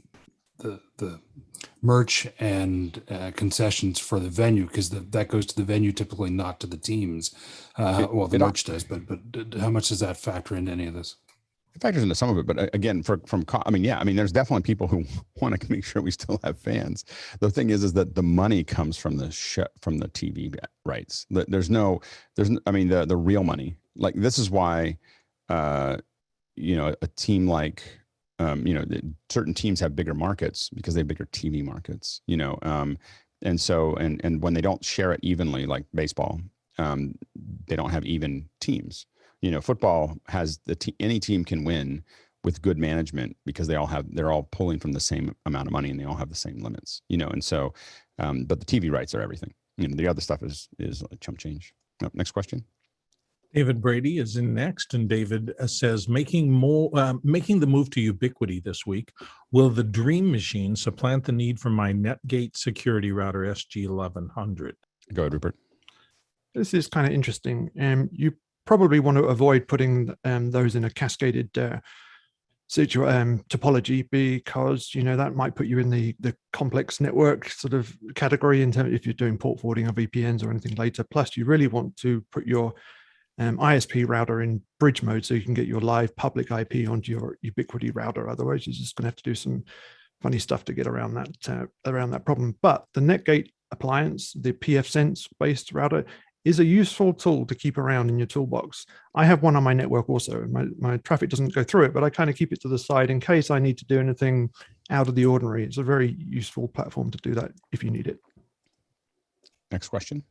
merch and concessions for the venue, because that goes to the venue typically, not to the teams. The merch does, but how much does that factor into any of this? It factors into some of it, but again, there's definitely people who want to make sure we still have fans. The thing is that the money comes from the TV rights. The real money. Like this is why, a team like. Certain teams have bigger markets because they have bigger TV markets, and when they don't share it evenly, like baseball, they don't have even teams. Football has any team can win with good management because they're all pulling from the same amount of money and they all have the same limits, and so, but the TV rights are everything. The other stuff is a chump change. Next question. David Brady is in next, and David says, making the move to Ubiquiti this week, will the Dream Machine supplant the need for my Netgate security router SG1100? Go ahead, Rupert. This is kind of interesting. You probably want to avoid putting those in a cascaded topology, because that might put you in the complex network sort of category in terms if you're doing port forwarding or VPNs or anything later. Plus, you really want to put your ISP router in bridge mode so you can get your live public IP onto your Ubiquiti router. Otherwise, you're just going to have to do some funny stuff to get around that problem. But the Netgate appliance, the pfSense based router, is a useful tool to keep around in your toolbox. I have one on my network also. My traffic doesn't go through it, but I kind of keep it to the side in case I need to do anything out of the ordinary. It's a very useful platform to do that if you need it. Next question.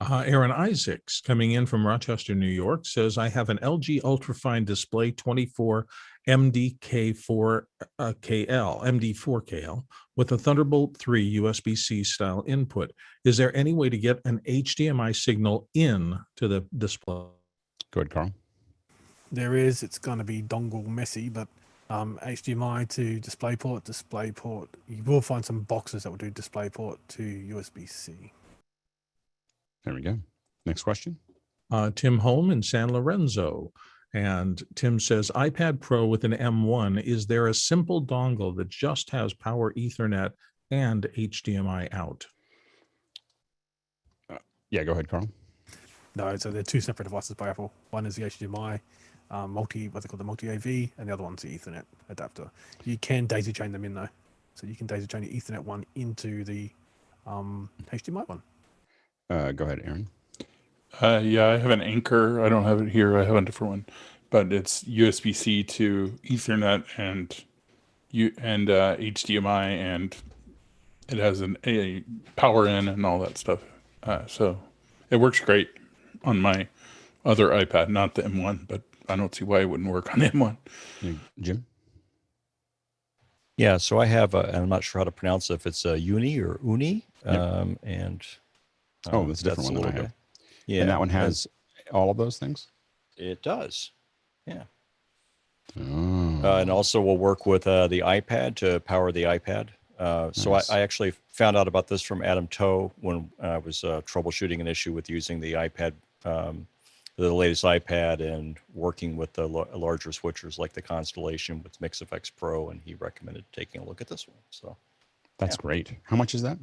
Aaron Isaacs, coming in from Rochester, New York, says, I have an LG UltraFine Display 24 MD4KL with a Thunderbolt 3 USB-C style input. Is there any way to get an HDMI signal in to the display? Go ahead, Carl. There is. It's going to be dongle messy, but HDMI to DisplayPort. You will find some boxes that will do DisplayPort to USB-C. There we go. Next question. Tim Holm in San Lorenzo. And Tim says, iPad Pro with an M1, is there a simple dongle that just has power Ethernet and HDMI out? Yeah, go ahead, Carl. No, so they're two separate devices by Apple. One is the HDMI what they call the multi-AV, and the other one's the Ethernet adapter. You can daisy chain them in though. So you can daisy chain the Ethernet one into the HDMI one. Go ahead, Aaron. Yeah, I have an Anchor. I don't have it here. I have a different one, but it's USB-C to Ethernet and HDMI, and it has a power in and all that stuff. So it works great on my other iPad, not the M1, but I don't see why it wouldn't work on the M1. Jim? Yeah, so I have, I'm not sure how to pronounce it, if it's a Uni or Uni, Yep. and that's a different one than I have. Yeah, and that one has all of those things? It does. Yeah. Oh. And also we'll work with the iPad to power the iPad. So Nice. I actually found out about this from Adam Toe when I was troubleshooting an issue with using the iPad, the latest iPad, and working with the larger switchers like the Constellation with MixFX Pro, and he recommended taking a look at this one. So that's great. How much is that?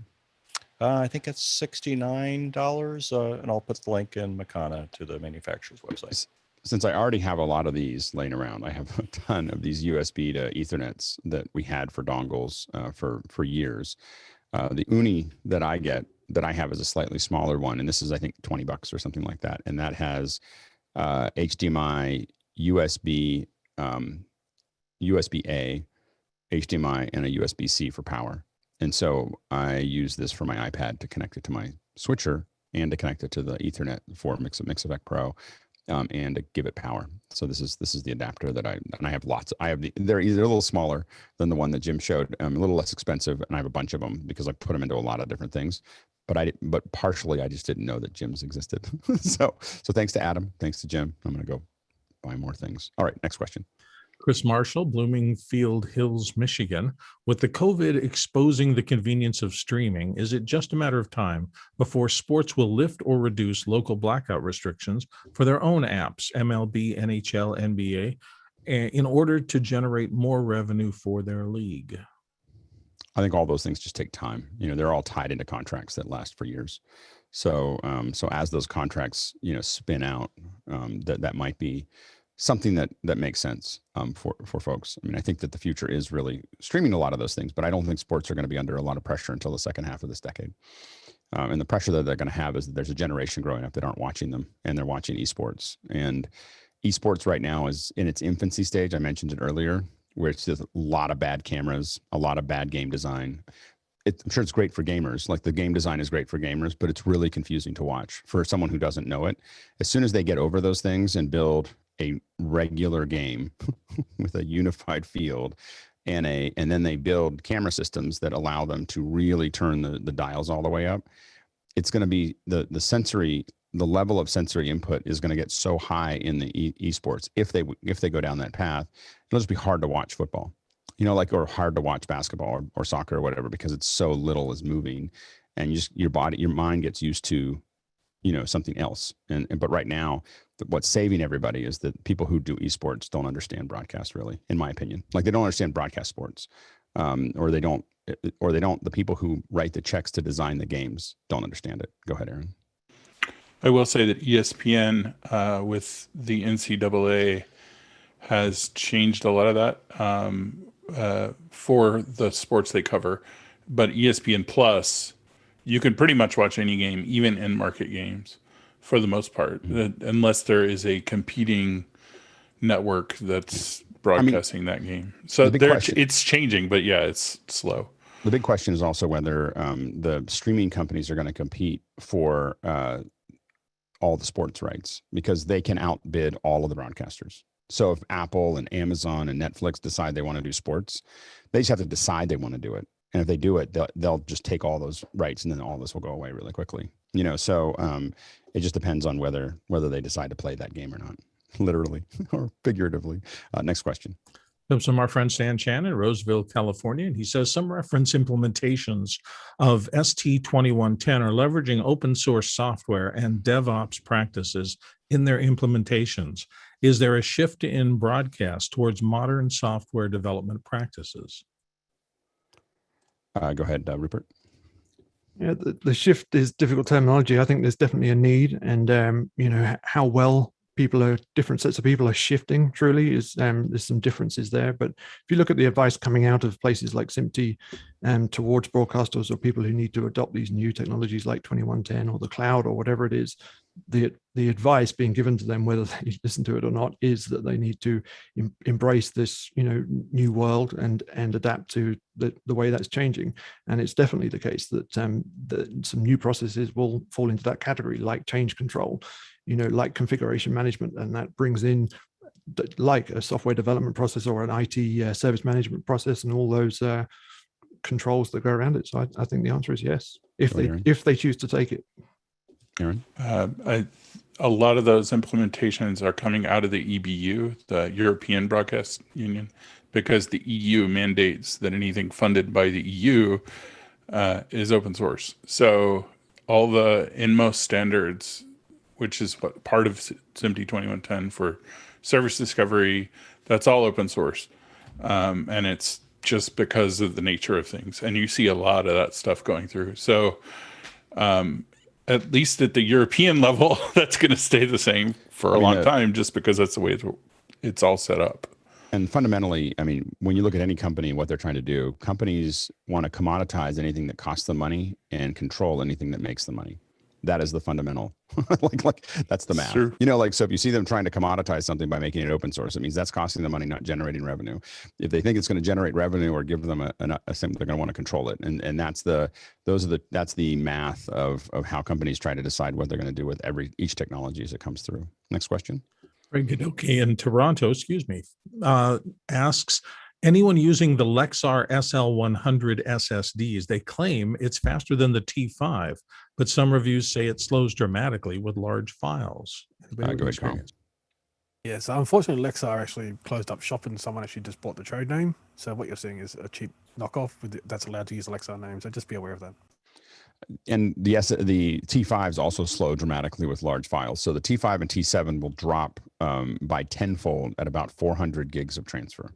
I think it's $69, and I'll put the link in Makana to the manufacturer's website. Since I already have a lot of these laying around, I have a ton of these USB to Ethernets that we had for dongles for years. The Uni that I have is a slightly smaller one, and this is, I think, $20 or something like that, and that has HDMI, USB, USB-A, HDMI, and a USB-C for power. And so I use this for my iPad to connect it to my switcher and to connect it to the Ethernet for MixFX Pro, and to give it power. So this is the adapter that I have lots. They're a little smaller than the one that Jim showed, a little less expensive, and I have a bunch of them because I put them into a lot of different things. But partially I just didn't know that Jim's existed. so thanks to Adam, thanks to Jim. I'm gonna go buy more things. All right, next question. Chris Marshall, Bloomingfield Hills, Michigan. With the COVID exposing the convenience of streaming, is it just a matter of time before sports will lift or reduce local blackout restrictions for their own apps, MLB, NHL, NBA, in order to generate more revenue for their league? I think all those things just take time. They're all tied into contracts that last for years. So as those contracts, spin out, that might be something that makes sense for folks. I mean, I think that the future is really streaming a lot of those things, but I don't think sports are going to be under a lot of pressure until the second half of this decade. And the pressure that they're going to have is that there's a generation growing up that aren't watching them, and they're watching esports. And esports right now is in its infancy stage. I mentioned it earlier, where it's just a lot of bad cameras, a lot of bad game design. I'm sure it's great for gamers. Like the game design is great for gamers, but it's really confusing to watch for someone who doesn't know it. As soon as they get over those things and build a regular game with a unified field and then they build camera systems that allow them to really turn the dials all the way up, it's going to be the level of sensory input is going to get so high in the esports. If they go down that path, it'll just be hard to watch football, or hard to watch basketball or soccer or whatever, because it's so little is moving, and your mind gets used to, something else. But right now, what's saving everybody is that people who do esports don't understand broadcast, really, in my opinion. Like they don't understand broadcast sports, the people who write the checks to design the games don't understand it. Go ahead, Aaron. I will say that ESPN with the NCAA has changed a lot of that for the sports they cover. But ESPN Plus, you can pretty much watch any game, even in market games, for the most part, unless there is a competing network that's broadcasting that game. So it's changing, but yeah, it's slow. The big question is also whether the streaming companies are going to compete for all the sports rights, because they can outbid all of the broadcasters. So if Apple and Amazon and Netflix decide they want to do sports, they just have to decide they want to do it. And if they do it, they'll just take all those rights, and then all this will go away really quickly. So it just depends on whether they decide to play that game or not, literally or figuratively. Next question. Comes from our friend Stan Chan in Roseville, California, and he says some reference implementations of ST2110 are leveraging open source software and DevOps practices in their implementations. Is there a shift in broadcast towards modern software development practices? Go ahead, Rupert. Yeah, the shift is difficult terminology. I think there's definitely a need, and how well different sets of people are shifting truly is there's some differences there. But if you look at the advice coming out of places like SMPTE towards broadcasters or people who need to adopt these new technologies like 2110 or the cloud or whatever it is, the advice being given to them, whether they listen to it or not, is that they need to embrace this new world and adapt to the way that's changing. And it's definitely the case that some new processes will fall into that category, like change control, like configuration management, and that brings in like a software development process or an IT service management process and all those controls that go around it. So I think the answer is yes, if they choose to take it. Aaron? A lot of those implementations are coming out of the EBU, the European Broadcast Union, because the EU mandates that anything funded by the EU is open source. So all the InMost standards, which is what part of SMPTE 2110 for service discovery, that's all open source. And it's just because of the nature of things. And you see a lot of that stuff going through. So at least at the European level, that's going to stay the same for a long time, just because that's the way it's all set up. And fundamentally, when you look at any company and what they're trying to do, companies want to commoditize anything that costs them money and control anything that makes them money. That is the fundamental, like that's the math. Sure. So if you see them trying to commoditize something by making it open source, it means that's costing them money, not generating revenue. If they think it's going to generate revenue or give them a something, they're going to want to control it. And that's the math of how companies try to decide what they're going to do with each technology as it comes through. Next question. Greg Godoki in Toronto, asks, anyone using the Lexar SL100 SSDs, they claim it's faster than the T5, but some reviews say it slows dramatically with large files. Go ahead, Carl. Yeah, so unfortunately, Lexar actually closed up shop and someone actually just bought the trade name. So what you're seeing is a cheap knockoff that's allowed to use the Lexar name. So just be aware of that. And the T5s also slow dramatically with large files. So the T5 and T7 will drop by tenfold at about 400 gigs of transfer.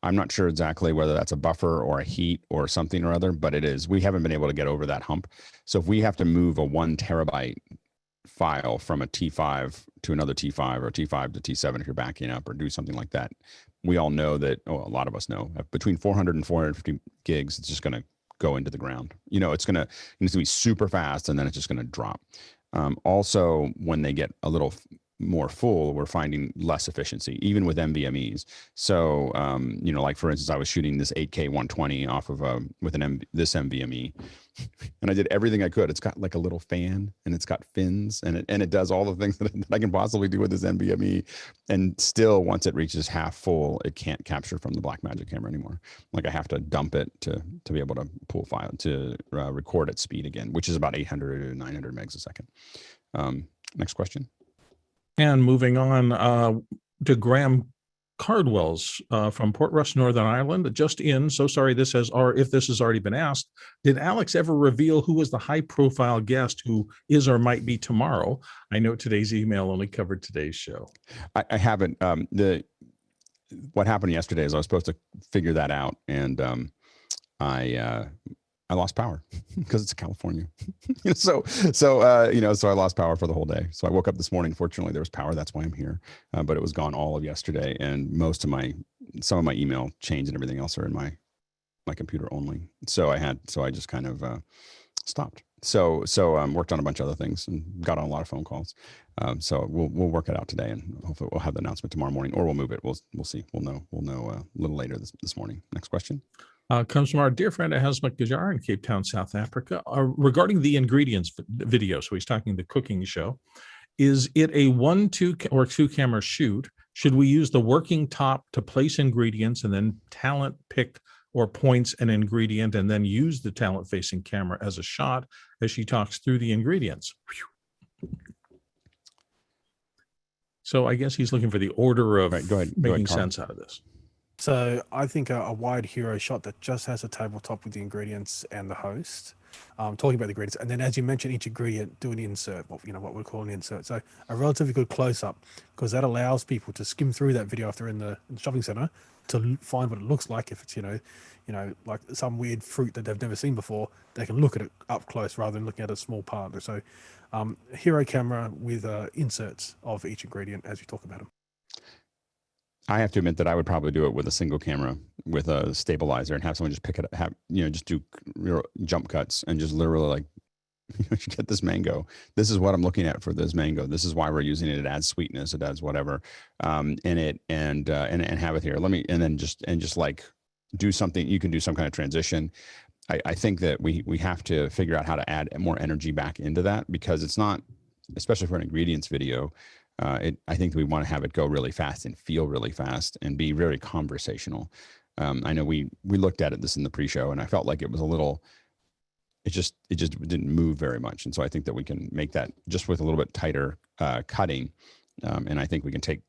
I'm not sure exactly whether that's a buffer or a heat or something or other, but it is. We haven't been able to get over that hump. So if we have to move a 1 terabyte file from a T5 to another T5 or T5 to T7, if you're backing up or do something like that, we all know that, a lot of us know, between 400 and 450 gigs, it's just going to go into the ground. It's going to be super fast, and then it's just going to drop. Also, when they get a little more full, we're finding less efficiency, even with NVMEs. So, like for instance, I was shooting this 8K 120 off of with this NVMe, and I did everything I could. It's got like a little fan, and it's got fins, and it does all the things that I can possibly do with this NVMe. And still, once it reaches half full, it can't capture from the Blackmagic camera anymore. Like I have to dump it to be able to pull file to record at speed again, which is about 800 to 900 megs a second. Next question. And moving on to Graham Cardwell's from Port Rush, Northern Ireland, just in. So sorry, this has, or if this has already been asked, did Alex ever reveal who was the high-profile guest who is or might be tomorrow? I know today's email only covered today's show. I haven't. What happened yesterday is I was supposed to figure that out, and I lost power because it's California. So I lost power for the whole day. So I woke up this morning. Fortunately, there was power. That's why I'm here. But it was gone all of yesterday, and some of my email chains and everything else are in my computer only. So I just kind of stopped. So worked on a bunch of other things and got on a lot of phone calls. So we'll work it out today, and hopefully we'll have the announcement tomorrow morning, or we'll move it. We'll see. We'll know a little later this morning. Next question. Comes from our dear friend Ahasmak Gajar in Cape Town, South Africa, regarding the ingredients video. So he's talking the cooking show. Is it a 1, 2, or 2 camera shoot? Should we use the working top to place ingredients and then talent pick or points an ingredient and then use the talent facing camera as a shot as she talks through the ingredients? So I guess he's looking for the order of making sense out of this. So I think a wide hero shot that just has a tabletop with the ingredients and the host, talking about the ingredients, and then as you mentioned, each ingredient, do an insert, what we call an insert. So a relatively good close up, because that allows people to skim through that video if they're in the shopping center to find what it looks like. If it's like some weird fruit that they've never seen before, they can look at it up close rather than looking at a small part. So hero camera with inserts of each ingredient as you talk about them. I have to admit that I would probably do it with a single camera with a stabilizer and have someone just pick it up, just do real jump cuts and just literally like, get this mango. This is what I'm looking at for this mango. This is why we're using it. It adds sweetness. It adds whatever and have it here. Just like do something. You can do some kind of transition. I think that we have to figure out how to add more energy back into that, because it's not, especially for an ingredients video, I think that we want to have it go really fast and feel really fast and be very conversational. I know we looked at this in the pre-show, and I felt like it was a little, it just didn't move very much. And so I think that we can make that just with a little bit tighter cutting. And I think we can take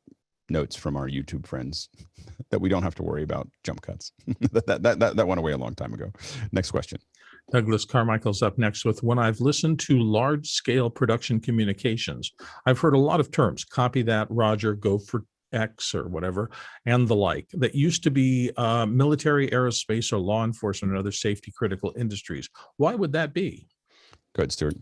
notes from our YouTube friends that we don't have to worry about jump cuts. that went away a long time ago. Next question. Douglas Carmichael's up next with, when I've listened to large-scale production communications, I've heard a lot of terms, copy that, Roger, go for X or whatever, and the like, that used to be military, aerospace, or law enforcement and other safety critical industries. Why would that be? Go ahead, Stuart.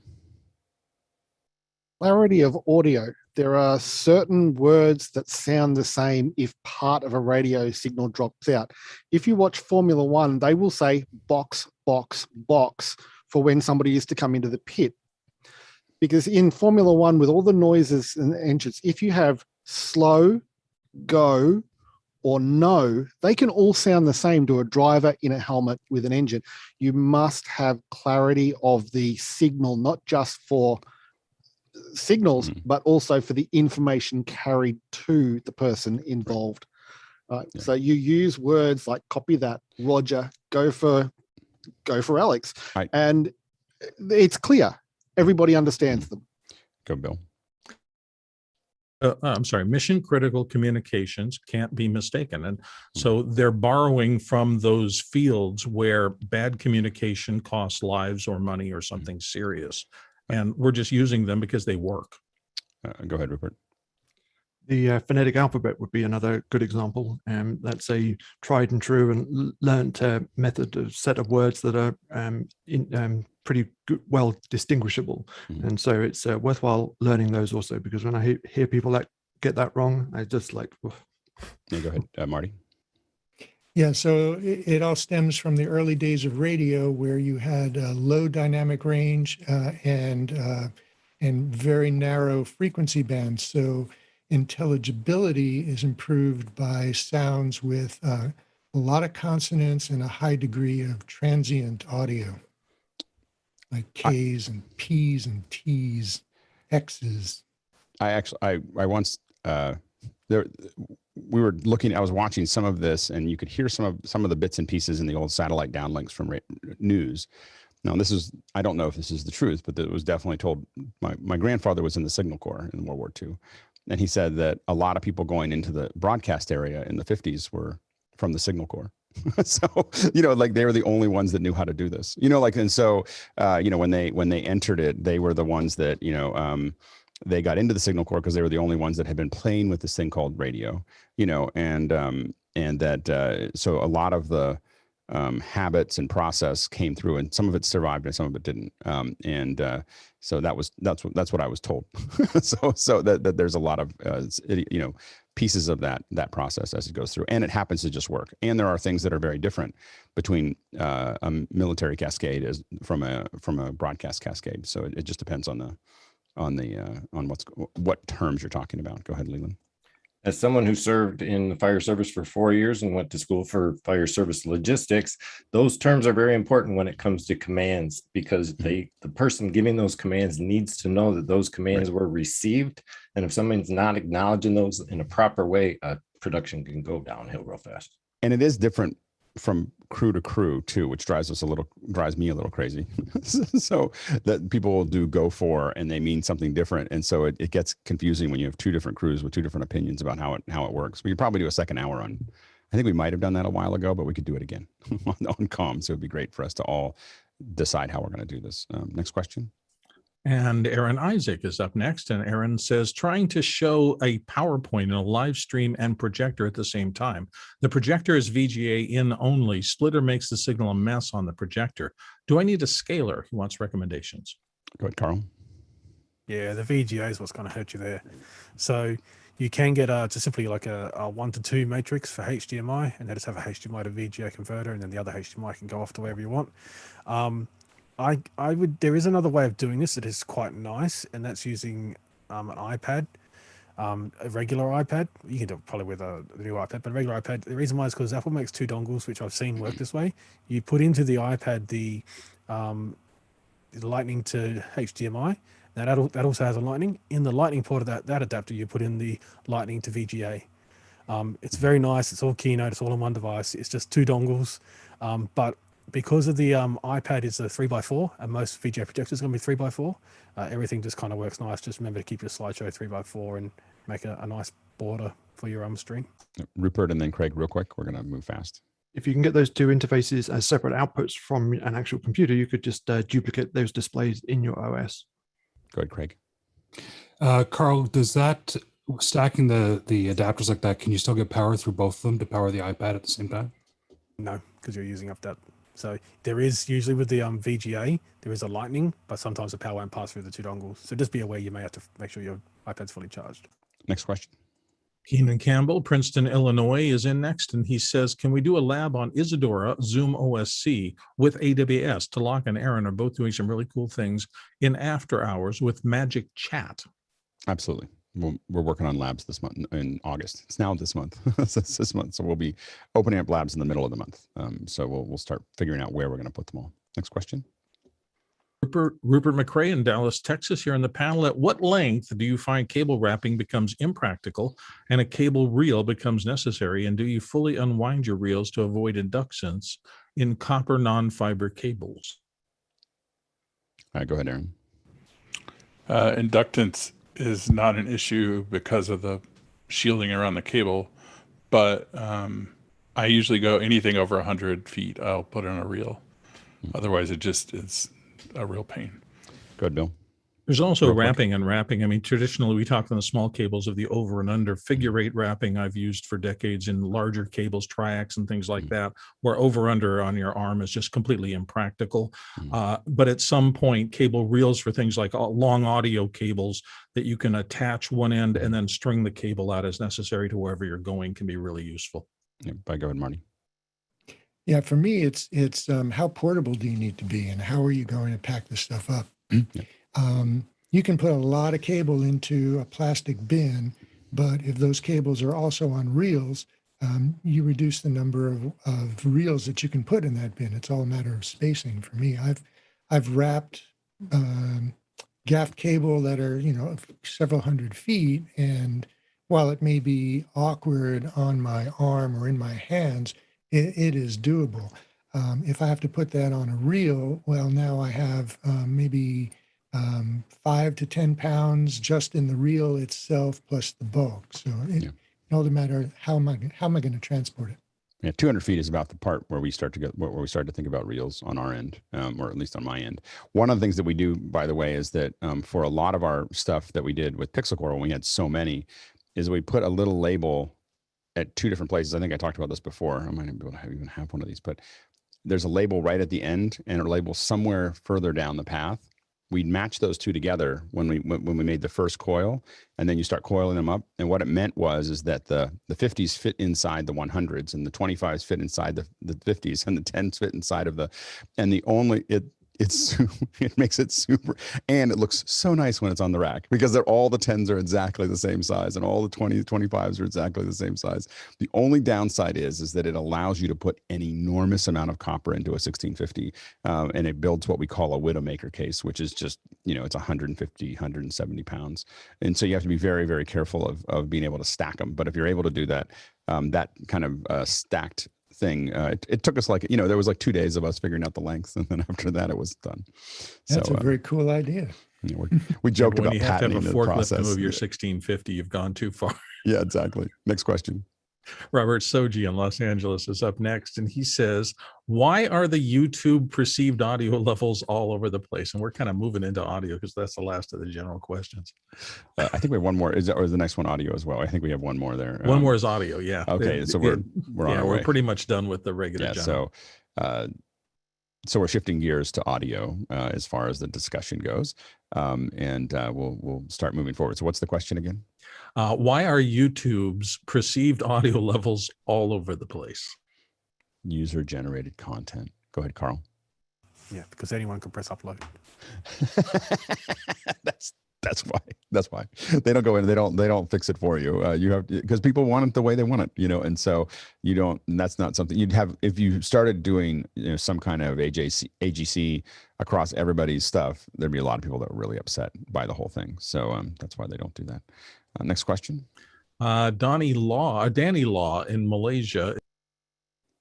Clarity of audio. There are certain words that sound the same if part of a radio signal drops out. If you watch Formula One, they will say box, box, box for when somebody is to come into the pit. Because in Formula One, with all the noises and engines, if you have slow, go, or no, they can all sound the same to a driver in a helmet with an engine. You must have clarity of the signal, not just for signals, but also for the information carried to the person involved. So you use words like copy that, Roger, go for Alex, and it's clear. Everybody understands them. Go, Bill. I'm sorry, mission critical communications can't be mistaken. And so they're borrowing from those fields where bad communication costs lives or money or something serious. And we're just using them because they work. Go ahead, Rupert. The phonetic alphabet would be another good example. That's a tried and true and learnt method of set of words that are pretty good, well distinguishable. And so it's worthwhile learning those also, because when I hear people that get that wrong, I just like, oof. Yeah, go ahead, Marty. Yeah, so it all stems from the early days of radio, where you had low dynamic range and very narrow frequency bands. So intelligibility is improved by sounds with a lot of consonants and a high degree of transient audio, like K's and P's and T's, X's. I once there we were looking. I was watching some of this, and you could hear some of the bits and pieces in the old satellite downlinks from news. Now, this is, I don't know if this is the truth, but it was definitely told. My grandfather was in the Signal Corps in World War II. And he said that a lot of people going into the broadcast area in the 50s were from the Signal Corps. So, like they were the only ones that knew how to do this, and so, when they entered it, they were the ones that, they got into the Signal Corps because they were the only ones that had been playing with this thing called radio, and that, so a lot of the, habits and process came through, and some of it survived and some of it didn't. So that's what I was told. so that there's a lot of pieces of that process as it goes through, and it happens to just work. And there are things that are very different between a military cascade as from a broadcast cascade. So it just depends on what terms you're talking about. Go ahead, Leland. As someone who served in the fire service for 4 years and went to school for fire service logistics, those terms are very important when it comes to commands, because the person giving those commands needs to know that those commands were received. And if someone's not acknowledging those in a proper way, production can go downhill real fast. And it is different from crew to crew too, which drives me a little crazy. So that people will do go for, and they mean something different. And so it gets confusing when you have two different crews with two different opinions about how it works. We could probably do a second hour on, I think we might've done that a while ago, but we could do it again on comms. So it'd be great for us to all decide how we're going to do this. Next question. And Aaron Isaac is up next. And Aaron says, trying to show a PowerPoint in a live stream and projector at the same time. The projector is VGA in only. Splitter makes the signal a mess on the projector. Do I need a scaler? He wants recommendations. Go ahead, Carl. Yeah, the VGA is what's going to hurt you there. So you can get just simply like a 1-to-2 matrix for HDMI, and then just have a HDMI to VGA converter, and then the other HDMI can go off to wherever you want. There is another way of doing this that is quite nice, and that's using an iPad, a regular iPad. You can do it probably with the new iPad, but a regular iPad. The reason why is because Apple makes two dongles, which I've seen work this way. You put into the iPad the Lightning to HDMI. Now that also has a Lightning. In the Lightning port of that adapter, you put in the Lightning to VGA. It's very nice. It's all Keynote. It's all on one device. It's just two dongles, but because of the iPad is a 3x4, and most VGA projectors are going to be 3x4, everything just kind of works nice. Just remember to keep your slideshow 3x4 and make a nice border for your stream. Rupert and then Craig, real quick. We're going to move fast. If you can get those two interfaces as separate outputs from an actual computer, you could just duplicate those displays in your OS. Go ahead, Craig. Carl, does that stacking the adapters like that, can you still get power through both of them to power the iPad at the same time? No, because you're using up that. So there is usually with the VGA, there is a Lightning, but sometimes the power won't pass through the two dongles. So just be aware, you may have to make sure your iPad's fully charged. Next question. Keenan Campbell, Princeton, Illinois is in next, and he says, can we do a lab on Isadora, ZoomOSC with AWS? Tlaloc and Aaron are both doing some really cool things in after hours with Magic Chat. Absolutely. We're working on labs this month in August. It's now this month. It's this month. So we'll be opening up labs in the middle of the month. So we'll start figuring out where we're going to put them all. Next question. Rupert McRae in Dallas, Texas, here in the panel. At what length do you find cable wrapping becomes impractical and a cable reel becomes necessary? And do you fully unwind your reels to avoid inductance in copper non-fiber cables? All right, go ahead, Aaron. Inductance is not an issue because of the shielding around the cable, but I usually go anything over 100 feet, I'll put in a reel. Otherwise, it's a real pain. Go ahead, Bill. There's also wrapping and wrapping. I mean, traditionally, we talk on the small cables of the over and under figure eight wrapping I've used for decades in larger cables, triacs and things like that, where over under on your arm is just completely impractical. But at some point, cable reels for things like long audio cables that you can attach one end and then string the cable out as necessary to wherever you're going can be really useful. Yeah, go ahead, Marty. Yeah, for me, it's how portable do you need to be and how are you going to pack this stuff up? You can put a lot of cable into a plastic bin, But if those cables are also on reels, you reduce the number of reels that you can put in that bin. It's all a matter of spacing for me. I've wrapped gaff cable that are, several hundred feet. And while it may be awkward on my arm or in my hands, it is doable. If I have to put that on a reel, well, now I have maybe 5 to 10 pounds just in the reel itself plus the bulk. So it all matter how am I going to transport it? Yeah, 200 feet is about the part where we start to think about reels on our end, or at least on my end. One of the things that we do, by the way, is that for a lot of our stuff that we did with Pixel Core when we had so many, is we put a little label at 2 different places. I think I talked about this before. I might be able to even have one of these, but there's a label right at the end and a label somewhere further down the path. We'd match those 2 together when we made the first coil, and then you start coiling them up. And what it meant is that the 50s fit inside the 100s, and the 25s fit inside the 50s, and the 10s fit inside of it makes it super, and it looks so nice when it's on the rack because all the 10s are exactly the same size and all the 25s are exactly the same size. The only downside is that it allows you to put an enormous amount of copper into a 1650, and it builds what we call a Widowmaker case, which is just, it's 150, 170 pounds. And so you have to be very, very careful of being able to stack them. But if you're able to do that, that kind of stacked thing, it took us there was 2 days of us figuring out the lengths, and then after that it was done. That's a very cool idea. We joked about when you have to patenting have a the forklift process. to move your 1650, you've gone too far. Yeah, exactly. Next question. Robert Soji in Los Angeles is up next, and he says, why are the YouTube perceived audio levels all over the place? And we're kind of moving into audio because that's the last of the general questions. I think we have one more. Is the next one audio as well? I think we have one more there. One more is audio. Yeah. Okay. So we're on our way. We're pretty much done with the regular. Yeah. So we're shifting gears to audio as far as the discussion goes, and we'll start moving forward. So what's the question again? Why are YouTube's perceived audio levels all over the place? User-generated content. Go ahead, Carl. Yeah, because anyone can press upload. That's why they don't go in. They don't fix it for you. You have, because people want it the way they want it, and so you don't. And that's not something you'd have if you started doing some kind of AGC across everybody's stuff. There'd be a lot of people that were really upset by the whole thing. So that's why they don't do that. Next question. Danny Law in Malaysia.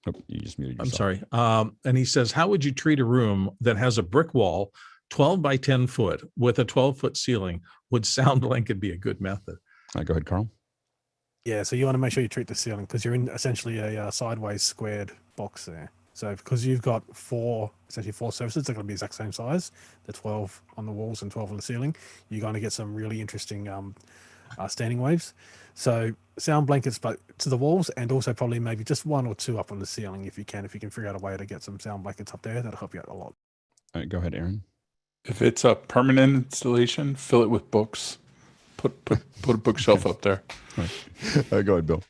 Oh, you just muted yourself. I'm sorry. And he says, how would you treat a room that has a brick wall, 12 by 10 foot with a 12-foot ceiling? Would sound blanket be a good method? Go ahead, Carl. Yeah, so you want to make sure you treat the ceiling because you're in essentially a sideways squared box there. So because you've got essentially four surfaces, they're going to be the exact same size. The 12 on the walls and 12 on the ceiling. You're going to get some really interesting standing waves. So sound blankets but to the walls, and also probably maybe just 1 or 2 up on the ceiling if you can figure out a way to get some sound blankets up there. That'll help you out a lot. All right, go ahead, Aaron. If it's a permanent installation, fill it with books. Put a bookshelf up there. All right. Go ahead, Bill.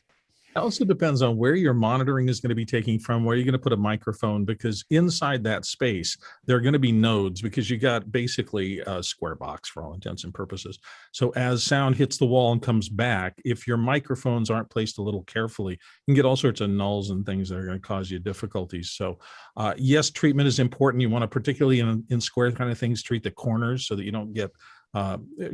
It also depends on where your monitoring is going to be taking from, where you're going to put a microphone, because inside that space, there are going to be nodes because you got basically a square box for all intents and purposes. So as sound hits the wall and comes back, if your microphones aren't placed a little carefully, you can get all sorts of nulls and things that are going to cause you difficulties. So yes, treatment is important. You want to, particularly in square kind of things, treat the corners so that you don't get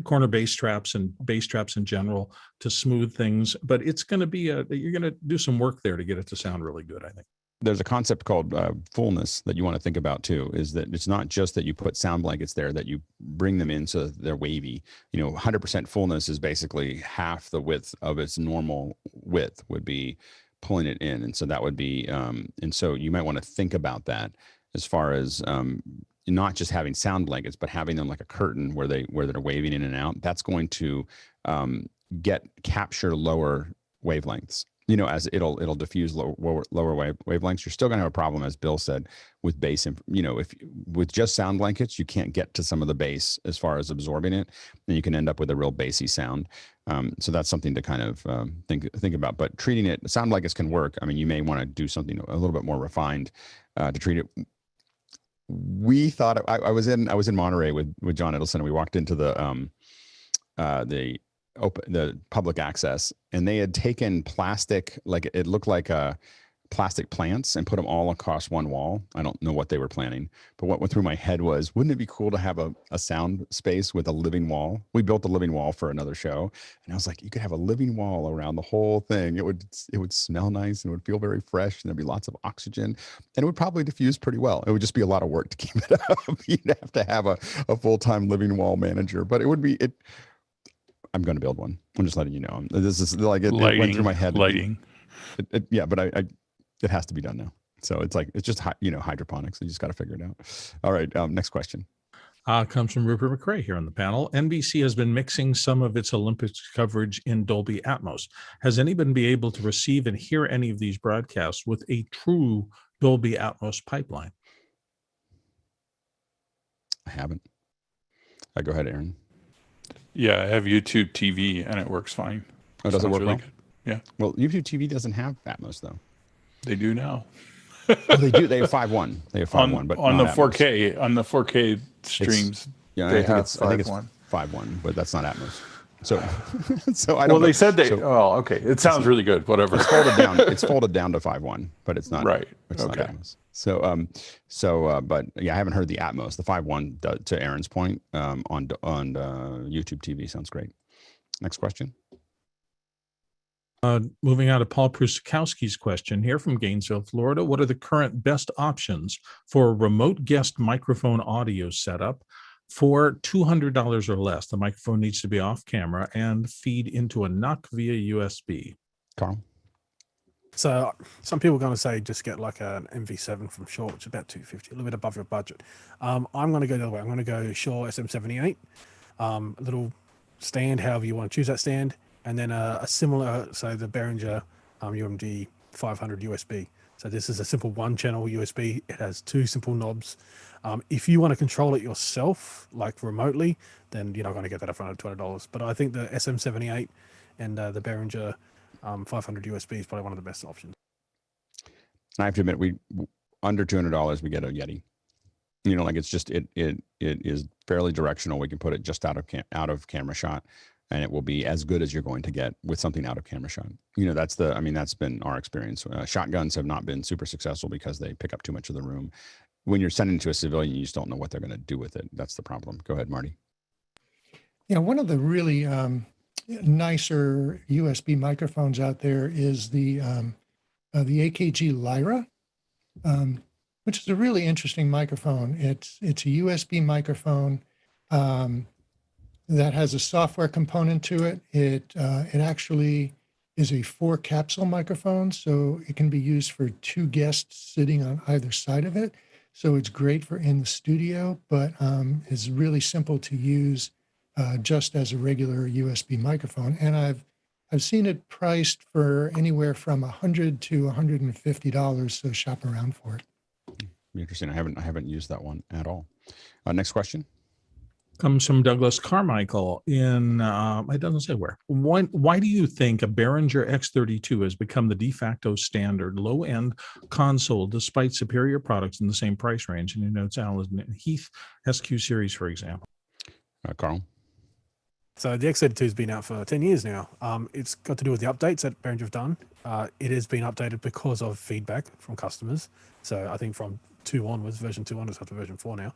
corner bass traps and bass traps in general to smooth things. But it's going to be you're going to do some work there to get it to sound really good, I think. There's a concept called fullness that you want to think about too, is that it's not just that you put sound blankets there, that you bring them in so that they're wavy. 100% fullness is basically half the width of its normal width would be pulling it in. And so that would be, and so you might want to think about that as far as not just having sound blankets, but having them like a curtain where they're waving in and out. That's going to capture lower wavelengths. As it'll diffuse lower wavelengths. You're still going to have a problem, as Bill said, with bass. If with just sound blankets, you can't get to some of the bass as far as absorbing it, and you can end up with a real bassy sound. So that's something to kind of think about. But treating it, sound blankets can work. I mean, you may want to do something a little bit more refined to treat it. We thought I was in Monterey with John Edelson, and we walked into the the public access, and they had taken plastic, like it looked like plastic plants, and put them all across one wall. I don't know what they were planning, but what went through my head was, wouldn't it be cool to have a sound space with a living wall? We built a living wall for another show, and I was like, you could have a living wall around the whole thing. It would smell nice, and it would feel very fresh, and there'd be lots of oxygen, and it would probably diffuse pretty well. It would just be a lot of work to keep it up. You'd have to have a full-time living wall manager, but it would be it. I'm going to build one. I'm just letting you know. This is like it went through my head. Lighting. Yeah, but it has to be done now. So it's just hydroponics. You just got to figure it out. All right. Next question. Comes from Rupert McRae here on the panel. NBC has been mixing some of its Olympics coverage in Dolby Atmos. Has anyone been able to receive and hear any of these broadcasts with a true Dolby Atmos pipeline? I haven't. Go ahead, Aaron. Yeah, I have YouTube TV and it works fine. Oh, does it work really well? Good. Yeah. Well, YouTube TV doesn't have Atmos though. They do now. Oh, they do. They have 5.1. They have 5.1, but on the not 4K Atmos. On the 4K streams. I think it's 5.1, but that's not Atmos. So I don't. Well, they said they. Okay. It sounds really good. Whatever. It's folded down. It's folded down to 5.1, but it's not right. It's not Atmos. But yeah, I haven't heard the Atmos. The 5.1, to Aaron's point, on YouTube TV sounds great. Next question. Moving on to Paul Prusakowski's question here from Gainesville, Florida. What are the current best options for a remote guest microphone audio setup for $200 or less? The microphone needs to be off camera and feed into a NUC via USB. Carl? So some people are going to say just get like an MV7 from Shure, which is about $250, a little bit above your budget. I'm going to go the other way. I'm going to go Shure SM78, a little stand, however you want to choose that stand, and then a similar, so the Behringer UMD 500 USB. So this is a simple one-channel USB. It has two simple knobs. If you want to control it yourself, like remotely, then you're not going to get that up front at $200. But I think the SM78 and the Behringer 500 USB is probably one of the best options. I have to admit, we under $200 we get a Yeti. Like it's just it is fairly directional. We can put it just out of camera shot, and it will be as good as you're going to get with something out of camera shot. That's been our experience. Shotguns have not been super successful because they pick up too much of the room. When you're sending it to a civilian, you just don't know what they're going to do with it. That's the problem. Go ahead, Marty. Yeah, one of the really nicer USB microphones out there is the AKG Lyra, which is a really interesting microphone. It's a USB microphone that has a software component to it. It actually is a 4-capsule microphone, so it can be used for 2 guests sitting on either side of it. So it's great for in the studio, but is really simple to use just as a regular USB microphone. And I've seen it priced for anywhere from $100 to $150. So shop around for it. Interesting. I haven't used that one at all. Next question. Comes from Douglas Carmichael in, it doesn't say where. Why do you think a Behringer X32 has become the de facto standard low-end console despite superior products in the same price range? And it's Alan Heath SQ series, for example. Carl? So the X32 has been out for 10 years now. It's got to do with the updates that Behringer have done. It has been updated because of feedback from customers. So I think from 2 onwards, version 2 onwards up to version 4 now.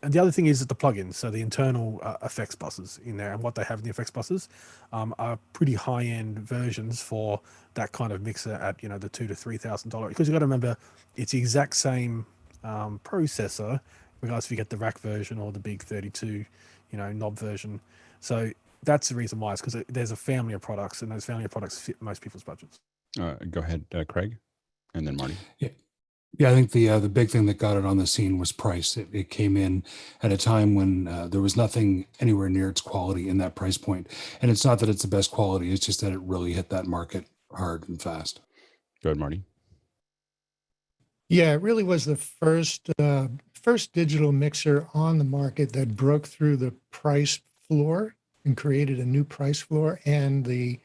And the other thing is that the plugins, so the internal effects buses in there, and what they have in the effects buses are pretty high-end versions for that kind of mixer at the $2,000 to $3,000. Because you've got to remember, it's the exact same processor, regardless if you get the rack version or the big 32, knob version. So that's the reason why. It's because there's a family of products, and those family of products fit most people's budgets. Go ahead, Craig, and then Marty. Yeah, I think the big thing that got it on the scene was price. It came in at a time when there was nothing anywhere near its quality in that price point. And it's not that it's the best quality, it's just that it really hit that market hard and fast. Go ahead, Marty. Yeah, it really was the first digital mixer on the market that broke through the price floor and created a new price floor. And the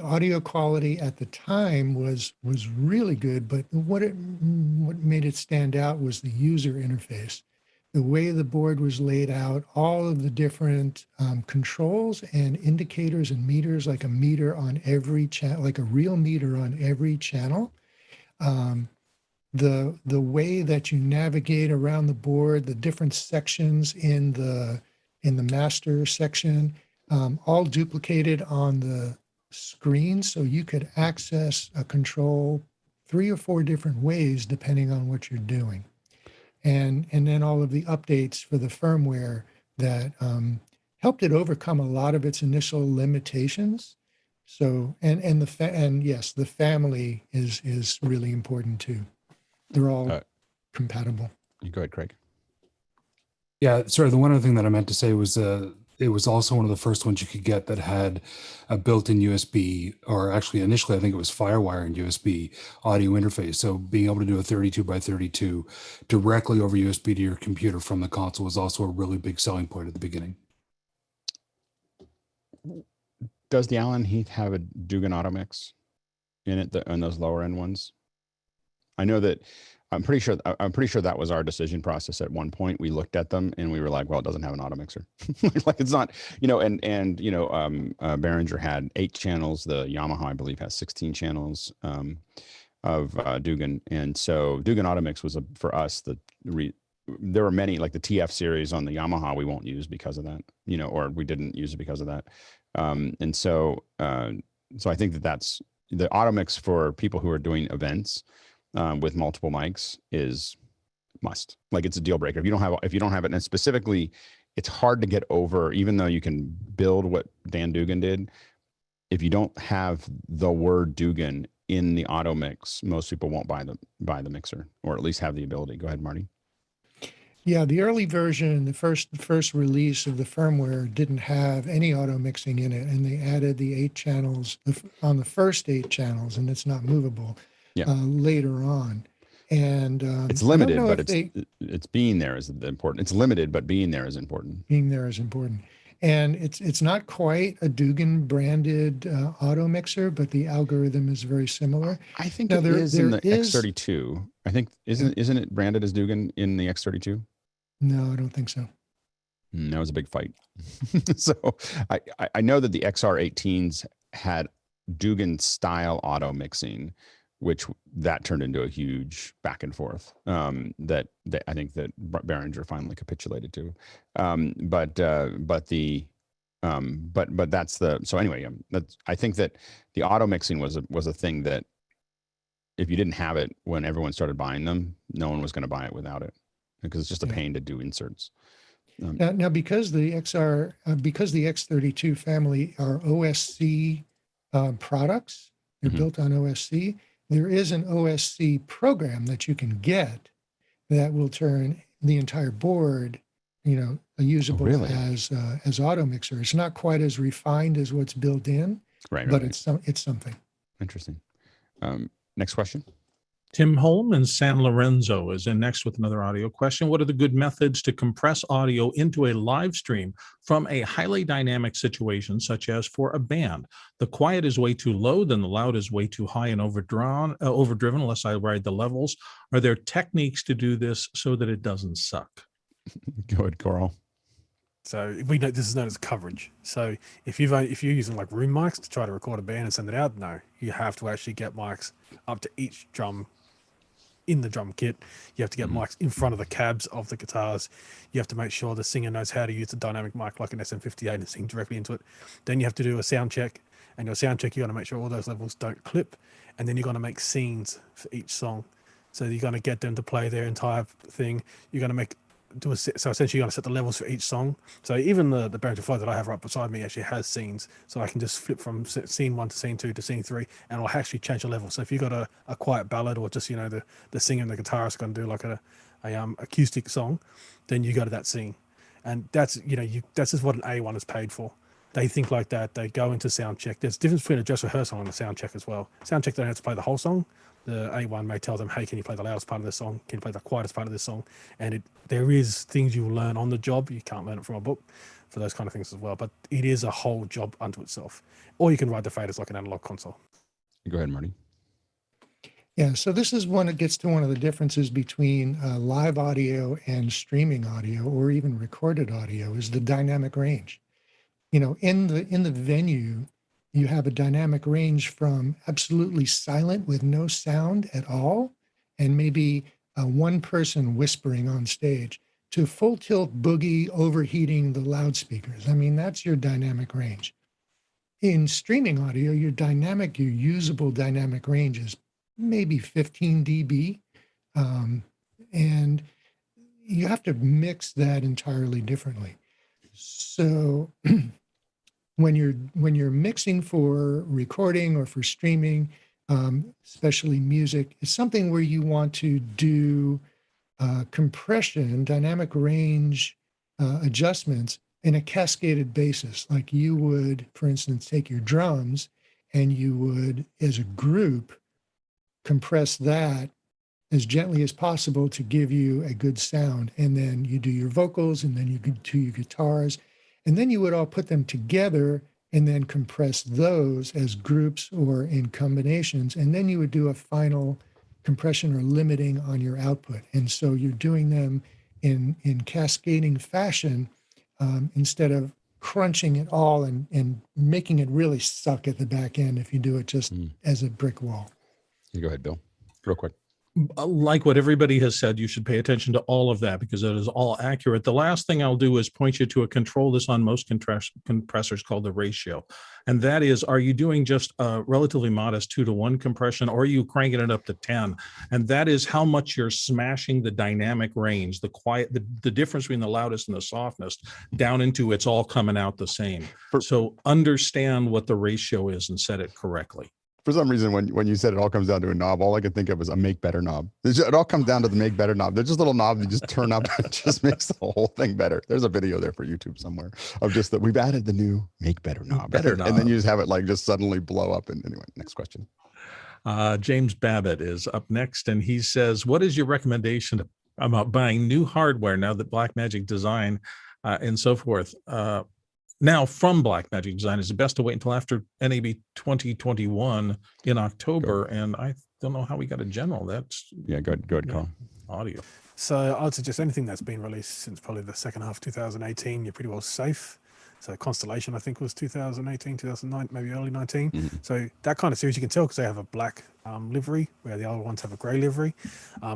audio quality at the time was really good, but what made it stand out was the user interface. the way the board was laid out, all of the different controls and indicators and meters, like a meter on every channel, like a real meter on every channel. The way that you navigate around the board, the different sections in the master section, all duplicated on the screen, so you could access a control 3 or 4 different ways depending on what you're doing. And then all of the updates for the firmware that helped it overcome a lot of its initial limitations. So and yes, the family is really important too. They're all compatible. You go ahead, Craig. Yeah, sorry. The one other thing that I meant to say was it was also one of the first ones you could get that had a built-in USB, or actually initially I think it was FireWire and USB audio interface. So being able to do a 32 by 32 directly over USB to your computer from the console was also a really big selling point at the beginning. Does the Allen Heath have a Dugan Auto Mix in it, on those lower end ones? I know that I'm pretty sure that was our decision process at one point. We looked at them and we were like, well, it doesn't have an auto mixer. Like it's not, Behringer had 8 channels. The Yamaha, I believe, has 16 channels of Dugan. And so Dugan Auto Mix was for us, there were many, like the TF series on the Yamaha we won't use because of that, or we didn't use it because of that. So I think that's the auto mix for people who are doing events with multiple mics is must. Like it's a deal breaker. If you don't have it, and specifically, it's hard to get over. Even though you can build what Dan Dugan did, if you don't have the word Dugan in the auto mix, most people won't buy the mixer, or at least have the ability. Go ahead, Marty. Yeah, the early version, the first release of the firmware didn't have any auto mixing in it, and they added the 8 channels on the first 8 channels, and it's not movable. Later on, and it's limited, but it's being there is important. It's limited, but being there is important. Being there is important, and it's not quite a Dugan branded auto mixer, but the algorithm is very similar. I think it is in the X32. I think isn't it branded as Dugan in the X32? No, I don't think so. That was a big fight. So I know that the XR18s had Dugan style auto mixing, which that turned into a huge back and forth that I think that Behringer finally capitulated to. But that's so anyway. I think that the auto mixing was a thing that if you didn't have it when everyone started buying them, no one was going to buy it without it, because it's just a pain to do inserts. Now because the X32 family are OSC products, they're built on OSC. There is an OSC program that you can get that will turn the entire board, usable as auto mixer. It's not quite as refined as what's built in, but it's something. Interesting. Next question. Tim Holm in San Lorenzo is in next with another audio question. What are the good methods to compress audio into a live stream from a highly dynamic situation, such as for a band? The quiet is way too low, then the loud is way too high and overdriven unless I ride the levels. Are there techniques to do this so that it doesn't suck? Go ahead, Carl. So we know this is known as coverage. So if you're using like room mics to try to record a band and send it out, no, you have to actually get mics up to each drum in the drum kit. You have to get mics in front of the cabs of the guitars. You have to make sure the singer knows how to use a dynamic mic like an SM58 and sing directly into it. Then you have to do a sound check, and your sound check, you're going to make sure all those levels don't clip, and then you're going to make scenes for each song. So you're going to get them to play their entire thing. You're going to so essentially you're going to set the levels for each song. So even the Behringer Flow that I have right beside me actually has scenes, so I can just flip from scene 1 to scene 2 to scene 3, and it'll actually change the level. So if you've got a quiet ballad, or just the singer and the guitarist going to do like a acoustic song, then you go to that scene, and that's that's just what an A1 is paid for. They think like that. They go into sound check. There's a difference between a dress rehearsal and a sound check as well. Sound check, they don't have to play the whole song. The A1 may tell them, hey, can you play the loudest part of this song? Can you play the quietest part of this song? And there is things you will learn on the job. You can't learn it from a book for those kind of things as well. But it is a whole job unto itself. Or you can ride the faders like an analog console. Go ahead, Marty. Yeah, so this is one that gets to one of the differences between live audio and streaming audio, or even recorded audio, is the dynamic range. You know, in the venue, you have a dynamic range from absolutely silent with no sound at all, and maybe one person whispering on stage, to full tilt boogie overheating the loudspeakers. I mean, that's your dynamic range. In streaming audio, your usable dynamic range is maybe 15 dB. And you have to mix that entirely differently. So when you're mixing for recording or for streaming, especially music, it's something where you want to do compression, dynamic range adjustments in a cascaded basis. Like you would, for instance, take your drums and you would, as a group, compress that as gently as possible to give you a good sound. And then you do your vocals, and then you do your guitars. And then you would all put them together and then compress those as groups or in combinations. And then you would do a final compression or limiting on your output. And so you're doing them in cascading fashion instead of crunching it all and making it really suck at the back end if you do it just as a brick wall. You go ahead, Bill, real quick. Like what everybody has said, you should pay attention to all of that because it is all accurate. The last thing I'll do is point you to a control that's on most compressors called the ratio. And that is, are you doing just a relatively modest 2-to-1 compression, or are you cranking it up to 10? And that is how much you're smashing the dynamic range, the quiet, the difference between the loudest and the softest down into it's all coming out the same. So understand what the ratio is and set it correctly. For some reason, when you said it all comes down to a knob, all I could think of was a make better knob. It all comes down to the make better knob. There's just little knobs you just turn up and it just makes the whole thing better. There's a video there for YouTube somewhere of just that we've added the new make better knob. Better knob. And then you just have it like just suddenly blow up. And anyway, next question. James Babbitt is up next, and he says, what is your recommendation about buying new hardware now that Blackmagic Design and so forth now from Blackmagic Design? Is it best to wait until after NAB 2021 in October? And I don't know how we got a general. That's go ahead, Carl. Audio. So I'd suggest anything that's been released since probably the second half of 2018, you're pretty well safe. So Constellation, I think, was 2018, 2009, maybe early 19. So that kind of series you can tell because they have a black livery, where the other ones have a grey livery.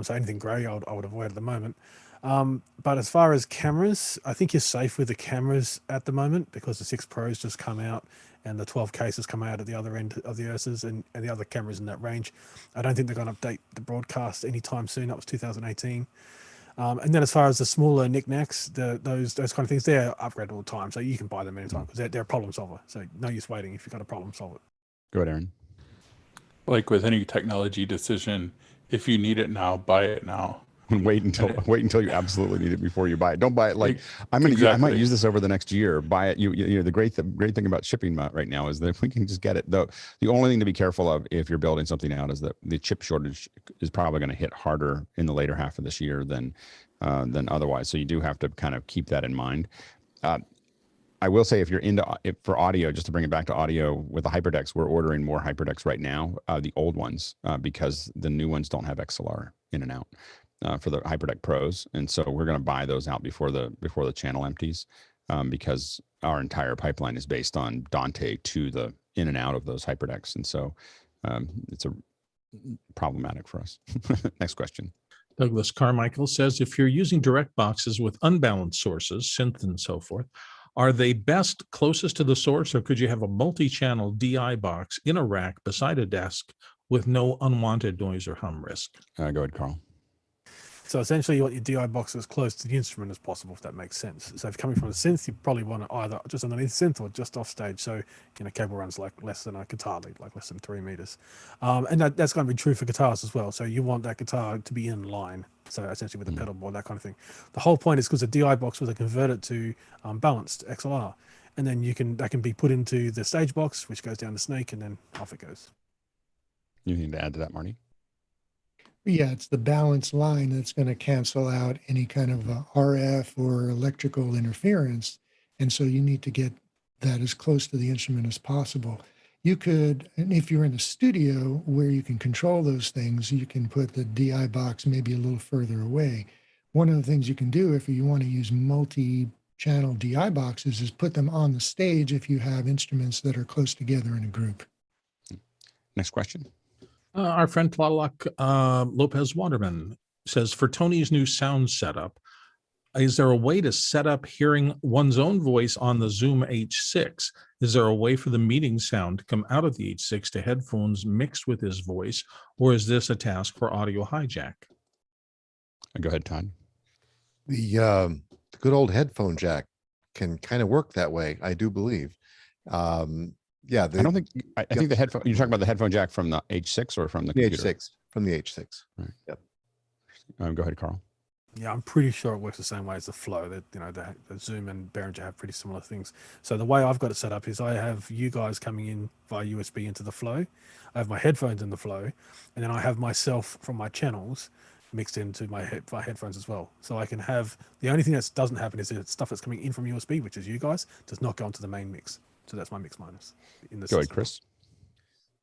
So anything grey I would avoid at the moment. But as far as cameras, I think you're safe with the cameras at the moment because the 6 Pros just come out and the 12 cases come out at the other end of the Ursas and the other cameras in that range. I don't think they're going to update the broadcast anytime soon. That was 2018. And then as far as the smaller knickknacks, those kind of things, they're upgraded all the time. So you can buy them anytime because they're a problem solver. So no use waiting if you've got a problem, solve it. Go ahead, Aaron. Like with any technology decision, if you need it now, buy it now. Wait until you absolutely need it before you buy it. Don't buy it like I might use this over the next year. Buy it. You know the great thing about shipping right now is that if we can just get it. The only thing to be careful of if you're building something out is that the chip shortage is probably going to hit harder in the later half of this year than otherwise. So you do have to kind of keep that in mind. I will say if you're for audio, just to bring it back to audio with the HyperDecks, we're ordering more HyperDecks right now, the old ones, because the new ones don't have XLR in and out. For the HyperDeck Pros, and so we're going to buy those out before the channel empties, because our entire pipeline is based on Dante to the in and out of those HyperDecks, and so it's a problematic for us. Next question. Douglas Carmichael says, if you're using direct boxes with unbalanced sources, synth and so forth, are they best closest to the source, or could you have a multi-channel DI box in a rack beside a desk with no unwanted noise or hum risk? Go ahead, Carl. So essentially you want your DI box as close to the instrument as possible, if that makes sense. So if you're coming from a synth, you probably want to either just underneath the synth or just off stage. So, cable runs like less than a guitar lead, like less than 3 meters. And that's going to be true for guitars as well. So you want that guitar to be in line. So essentially with the pedal board, that kind of thing. The whole point is because the DI box was converted to balanced XLR. And then that can be put into the stage box, which goes down the snake, and then off it goes. Anything to add to that, Marty? Yeah, it's the balance line that's going to cancel out any kind of RF or electrical interference. And so you need to get that as close to the instrument as possible. You could, and if you're in a studio where you can control those things, you can put the DI box maybe a little further away. One of the things you can do if you want to use multi-channel DI boxes is put them on the stage if you have instruments that are close together in a group. Next question. Our friend Tlaloc Lopez Waterman says, for Tony's new sound setup, is there a way to set up hearing one's own voice on the Zoom H6? Is there a way for the meeting sound to come out of the H6 to headphones mixed with his voice, or is this a task for audio hijack? Go ahead, Todd. The good old headphone jack can kind of work that way, I do believe. Yeah, I don't think. I think the headphone. You're talking about the headphone jack from the H6 or from the computer? H6, from the H6. Right. Yep. Go ahead, Carl. Yeah, I'm pretty sure it works the same way as the Flow. That the Zoom and Behringer have pretty similar things. So the way I've got it set up is I have you guys coming in via USB into the Flow. I have my headphones in the Flow, and then I have myself from my channels mixed into my headphones as well. So I can have the only thing that doesn't happen is the stuff that's coming in from USB, which is you guys, does not go into the main mix. So that's my mix minus. Go ahead, Chris.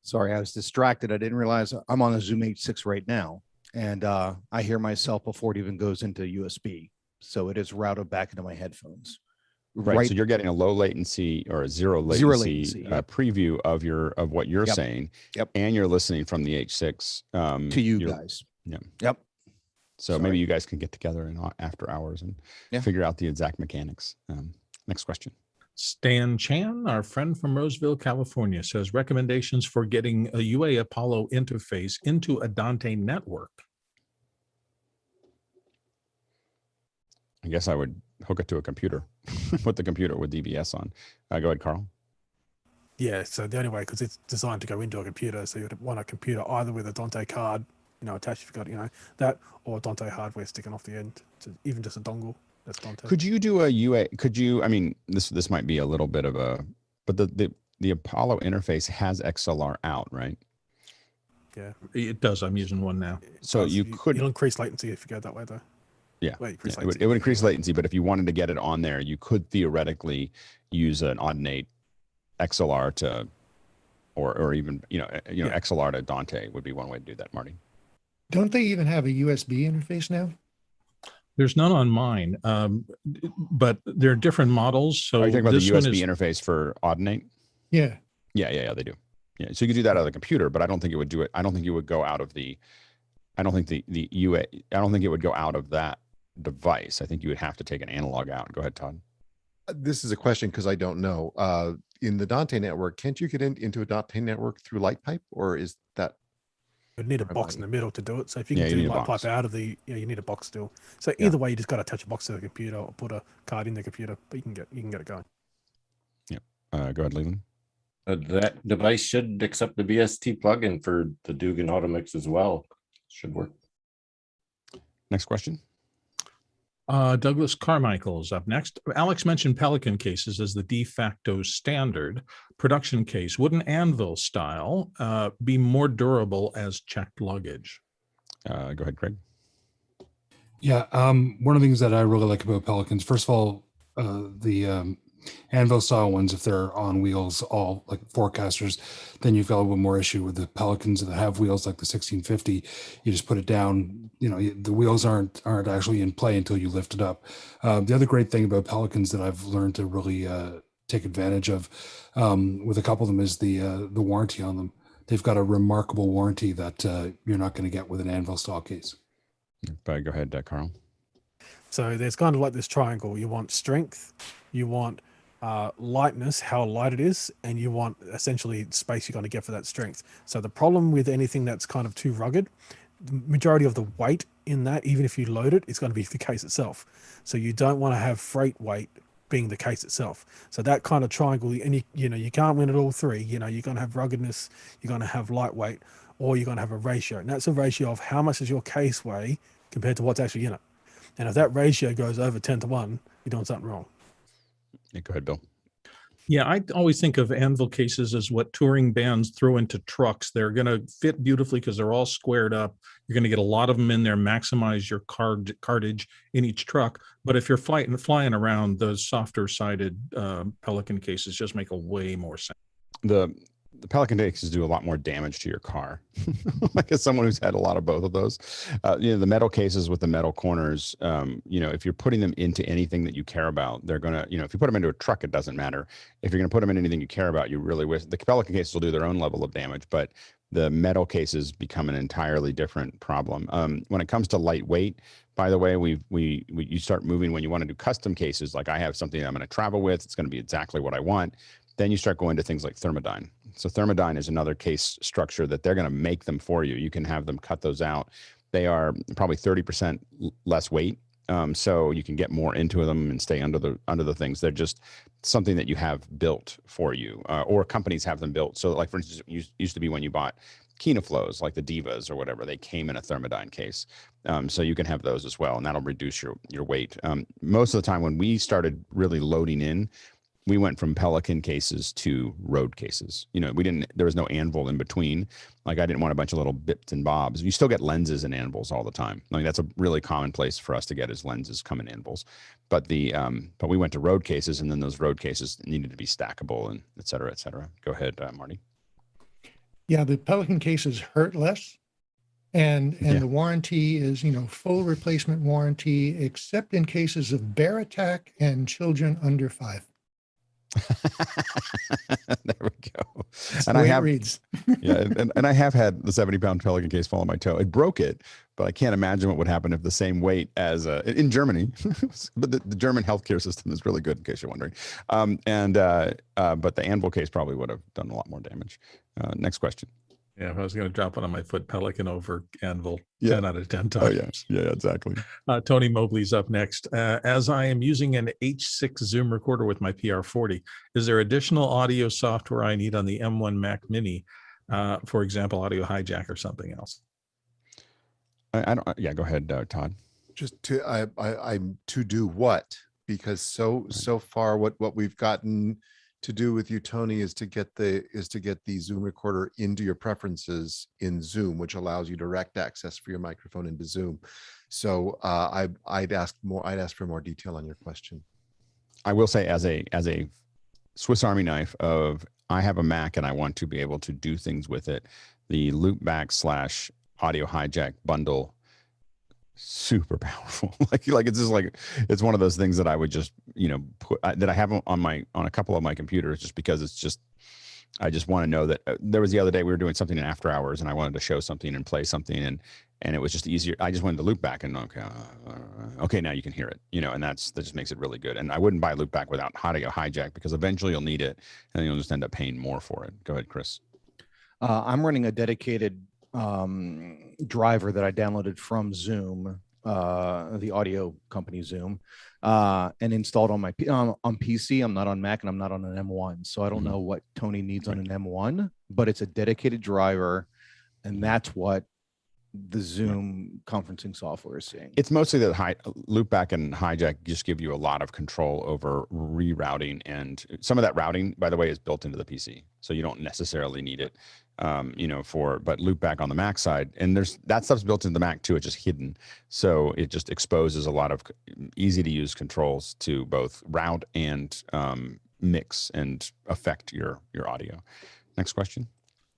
Sorry, I was distracted. I didn't realize I'm on a Zoom H6 right now. And I hear myself before it even goes into USB. So it is routed back into my headphones. Right. So you're getting a low latency or a zero latency, yeah. Preview of what you're saying. Yep. And you're listening from the H6 to you guys. Yeah. Yep. So maybe you guys can get together in after hours and figure out the exact mechanics. Next question. Stan Chan, our friend from Roseville, California, says recommendations for getting a UA Apollo interface into a Dante network. I guess I would hook it to a computer, put the computer with DBS on. Go ahead, Carl. Yeah, so the only way, because it's designed to go into a computer, so you'd want a computer either with a Dante card, attached if you've got, that, or Dante hardware sticking off the end, even just a dongle. That's Dante. Could you do a UA? I mean, this might be a little bit of a, but the Apollo interface has XLR out, right? Yeah, it does. I'm using one now. So you'll increase latency if you go that way, though. Yeah, it would increase latency, but if you wanted to get it on there, you could theoretically use an Audinate XLR to, or even XLR to Dante would be one way to do that, Marty. Don't they even have a USB interface now? There's none on mine, but there are different models. So are you talking about the USB interface for Audinate? Yeah. Yeah, they do. Yeah, so you could do that out of the computer, but I don't think it would do it. I don't think it would go out of the. I don't think the UA. I don't think it would go out of that device. I think you would have to take an analog out. Go ahead, Todd. This is a question because I don't know. In the Dante network, can't you get into a Dante network through LightPipe, or is that? You'd need a box in the middle to do it. So if you can do LightPipe out of the, you need a box still. So either way, you just got to attach a box to the computer or put a card in the computer, but you can get it going. Yeah. Go ahead, Leland. That device should accept the BST plugin for the Dugan Automix as well. Should work. Next question. Douglas Carmichael's up next. Alex mentioned Pelican cases as the de facto standard production case. Would an anvil style be more durable as checked luggage? Go ahead, Craig. Yeah, one of the things that I really like about Pelicans, first of all, the anvil style ones, if they're on wheels, all like forecasters, then you've got a little bit more issue with the Pelicans that have wheels like the 1650. You just put it down, the wheels aren't actually in play until you lift it up. The other great thing about Pelicans that I've learned to really take advantage of with a couple of them is the warranty on them. They've got a remarkable warranty that you're not going to get with an anvil style case. But go ahead, Carl. So there's kind of like this triangle. You want strength, you want lightness, how light it is, and you want essentially space you're going to get for that strength. So the problem with anything that's kind of too rugged, the majority of the weight in that, even if you load it, it's going to be the case itself. So you don't want to have freight weight being the case itself. So that kind of triangle, and you can't win at all three. You're going to have ruggedness, you're going to have lightweight, or you're going to have a ratio. And that's a ratio of how much does your case weigh compared to what's actually in it. And if that ratio goes over 10-1, you're doing something wrong. Yeah, go ahead, Bill. Yeah, I always think of anvil cases as what touring bands throw into trucks. They're going to fit beautifully because they're all squared up. You're going to get a lot of them in there, maximize your cartage in each truck. But if you're flying around, those softer sided Pelican cases just make a way more sense. the Pelican cases do a lot more damage to your car. Like as someone who's had a lot of both of those, you know, the metal cases with the metal corners, you know, if you're putting them into anything that you care about, they're going to, you know, if you put them into a truck, it doesn't matter. If you're going to put them in anything you care about, you really wish the Pelican cases will do their own level of damage, but the metal cases become an entirely different problem. When it comes to lightweight, by the way, you start moving when you want to do custom cases. Like I have something I'm going to travel with. It's going to be exactly what I want. Then you start going to things like Thermodyne. So Thermodyne is another case structure that they're going to make them for you. You can have them cut those out. They are probably 30% less weight. So you can get more into them and stay under the things. They're just something that you have built for you, or companies have them built. So like, for instance, used to be when you bought Kinoflows, like the Divas or whatever, they came in a Thermodyne case. So you can have those as well, and that'll reduce your weight. Most of the time when we started really loading in, we went from Pelican cases to Rode cases. You know, there was no anvil in between. Like I didn't want a bunch of little bits and bobs. You still get lenses and anvils all the time. I mean, that's a really common place for us to get is lenses come in anvils. But but we went to Rode cases, and then those Rode cases needed to be stackable and et cetera, et cetera. Go ahead, Marty. Yeah, the Pelican cases hurt less. And the warranty is, you know, full replacement warranty, except in cases of bear attack and children under 5. There we go. That's and the I way have it reads. Yeah, and I have had the 70-pound Pelican case fall on my toe. It broke it, but I can't imagine what would happen if the same weight as in Germany. But the German healthcare system is really good, in case you're wondering. But the anvil case probably would have done a lot more damage. Next question. Yeah, if I was going to drop it on my foot, Pelican over anvil, Yeah. 10 out of 10 Oh times. yeah, exactly. Tony Mobley's up next. As I am using an H6 Zoom recorder with my PR40, is there additional audio software I need on the M1 Mac Mini? For example, Audio Hijack or something else? I don't. Yeah, go ahead, Todd. Just I'm to do what? Because so far what we've gotten to do with you, Tony, is to get the Zoom recorder into your preferences in Zoom, which allows you direct access for your microphone into Zoom. So I'd ask for more detail on your question. I will say, as a Swiss Army knife of, I have a Mac and I want to be able to do things with it, the loopback / audio hijack bundle, super powerful. like it's just like, it's one of those things that I would just, you know, put that I have on a couple of my computers, just because it's just, I just want to know that there was the other day we were doing something in after hours and I wanted to show something and play something, and it was just easier. I just wanted to loop back and okay, now you can hear it, you know, and that just makes it really good. And I wouldn't buy loop back without audio hijack, because eventually you'll need it and you'll just end up paying more for it. Go ahead, Chris. I'm running a dedicated driver that I downloaded from Zoom, the audio company Zoom, and installed on my on PC. I'm not on Mac and I'm not on an M1, so I don't know what Tony needs on an M1, but it's a dedicated driver, and that's what the Zoom conferencing software is seeing. It's mostly that loopback and hijack just give you a lot of control over rerouting, and some of that routing, by the way, is built into the PC, so you don't necessarily need it. You know, but loopback on the Mac side, and that stuff's built into the Mac too. It's just hidden, so it just exposes a lot of easy to use controls to both route and mix and affect your audio. Next question.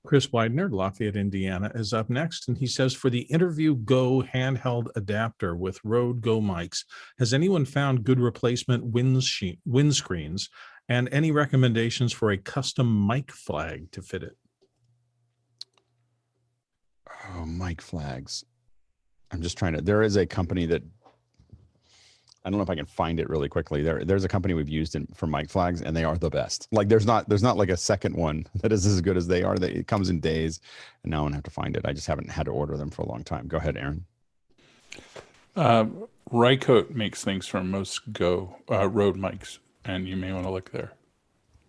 Chris Widener, Lafayette, Indiana, is up next, and he says, for the Interview Go handheld adapter with Rode Go mics, has anyone found good replacement windscreens, and any recommendations for a custom mic flag to fit it? Oh, mic flags. I'm just trying to, there is a company that, I don't know if I can find it really quickly. There's a company we've used for mic flags, and they are the best. Like there's not like a second one that is as good as they are. It comes in days, and now I have to find it. I just haven't had to order them for a long time. Go ahead, Aaron. Rycote makes things from most Rode mics, and you may want to look there.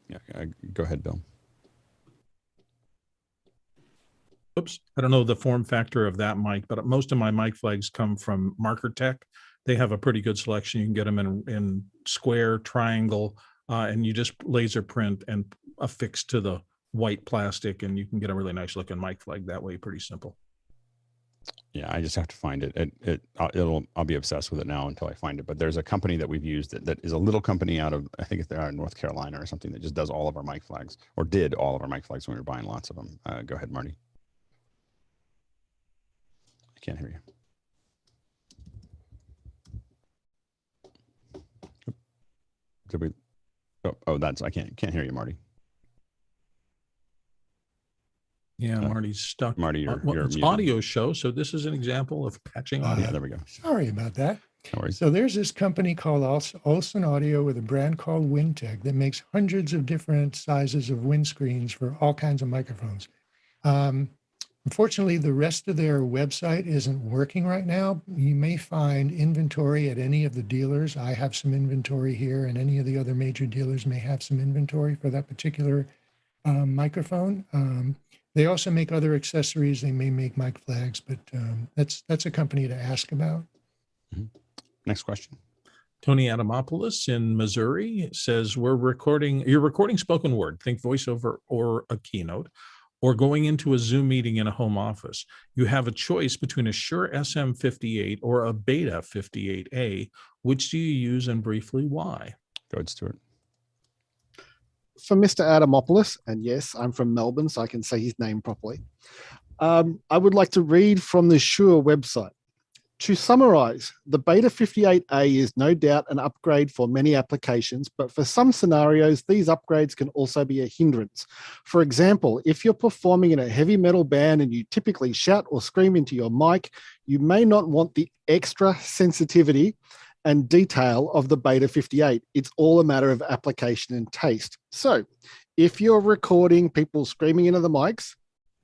Yeah, go ahead, Bill. Oops, I don't know the form factor of that mic, but most of my mic flags come from Marker Tech. They have a pretty good selection. You can get them in square, triangle, and you just laser print and affix to the white plastic, and you can get a really nice looking mic flag that way. Pretty simple. Yeah, I just have to find it. I'll be obsessed with it now until I find it. But there's a company that we've used that is a little company out of, I think they're out of North Carolina or something, that just does all of our mic flags, or did all of our mic flags when we were buying lots of them. Go ahead, Marty. I can't hear you. Did we? Oh, that's I can't hear you, Marty. Yeah, Marty's stuck. Marty, you're it's muted. audio show, so this is an example of patching audio. Yeah, there we go. Sorry about that. No worries. So there's this company called Olson Audio with a brand called WindTech that makes hundreds of different sizes of windscreens for all kinds of microphones. Unfortunately, the rest of their website isn't working right now. You may find inventory at any of the dealers. I have some inventory here, and any of the other major dealers may have some inventory for that particular microphone. They also make other accessories. They may make mic flags, but that's a company to ask about. Mm-hmm. Next question. Tony Adamopoulos in Missouri says, you're recording spoken word, think voiceover or a keynote, or going into a Zoom meeting in a home office. You have a choice between a Shure SM58 or a Beta 58A. Which do you use, and briefly why? Go ahead, Stuart. For Mr. Adamopoulos, and yes, I'm from Melbourne, so I can say his name properly. I would like to read from the Shure website. To summarize, the Beta 58A is no doubt an upgrade for many applications, but for some scenarios, these upgrades can also be a hindrance. For example, if you're performing in a heavy metal band and you typically shout or scream into your mic, you may not want the extra sensitivity and detail of the Beta 58. It's all a matter of application and taste. So if you're recording people screaming into the mics,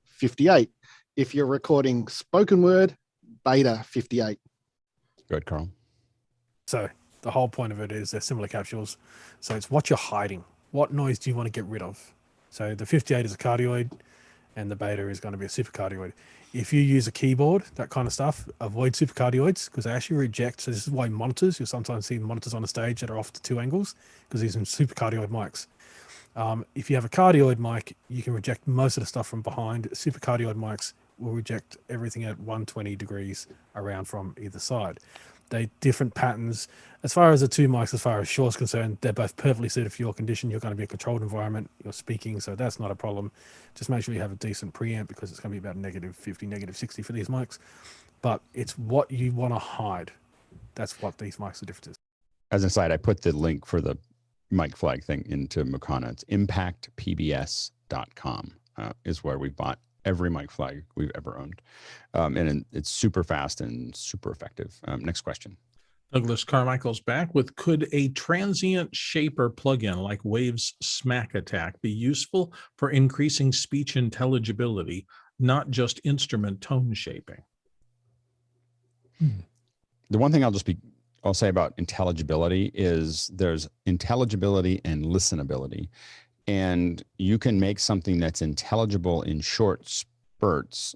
58. If you're recording spoken word, Beta 58. Go ahead, Carl. So the whole point of it is they're similar capsules. So it's what you're hiding. What noise do you want to get rid of? So the 58 is a cardioid and the Beta is going to be a supercardioid. If you use a keyboard, that kind of stuff, avoid supercardioids because they actually reject. So this is why monitors, you'll sometimes see monitors on a stage that are off to 2 angles because these are supercardioid mics. If you have a cardioid mic, you can reject most of the stuff from behind. Supercardioid mics will reject everything at 120 degrees around from either side. They different patterns. As far as the two mics, as far as Shure's concerned, they're both perfectly suited for your condition. You're going to be a controlled environment. You're speaking, so that's not a problem. Just make sure you have a decent preamp because it's going to be about -50, -60 for these mics. But it's what you want to hide. That's what these mics are different. As an aside, I put the link for the mic flag thing into Mukana. It's impactpbs.com is where we bought every mic flag we've ever owned. And it's super fast and super effective. Next question. Douglas Carmichael's back with, could a transient shaper plugin like Wave's Smack Attack be useful for increasing speech intelligibility, not just instrument tone shaping? The one thing I'll say about intelligibility is there's intelligibility and listenability. And you can make something that's intelligible in short spurts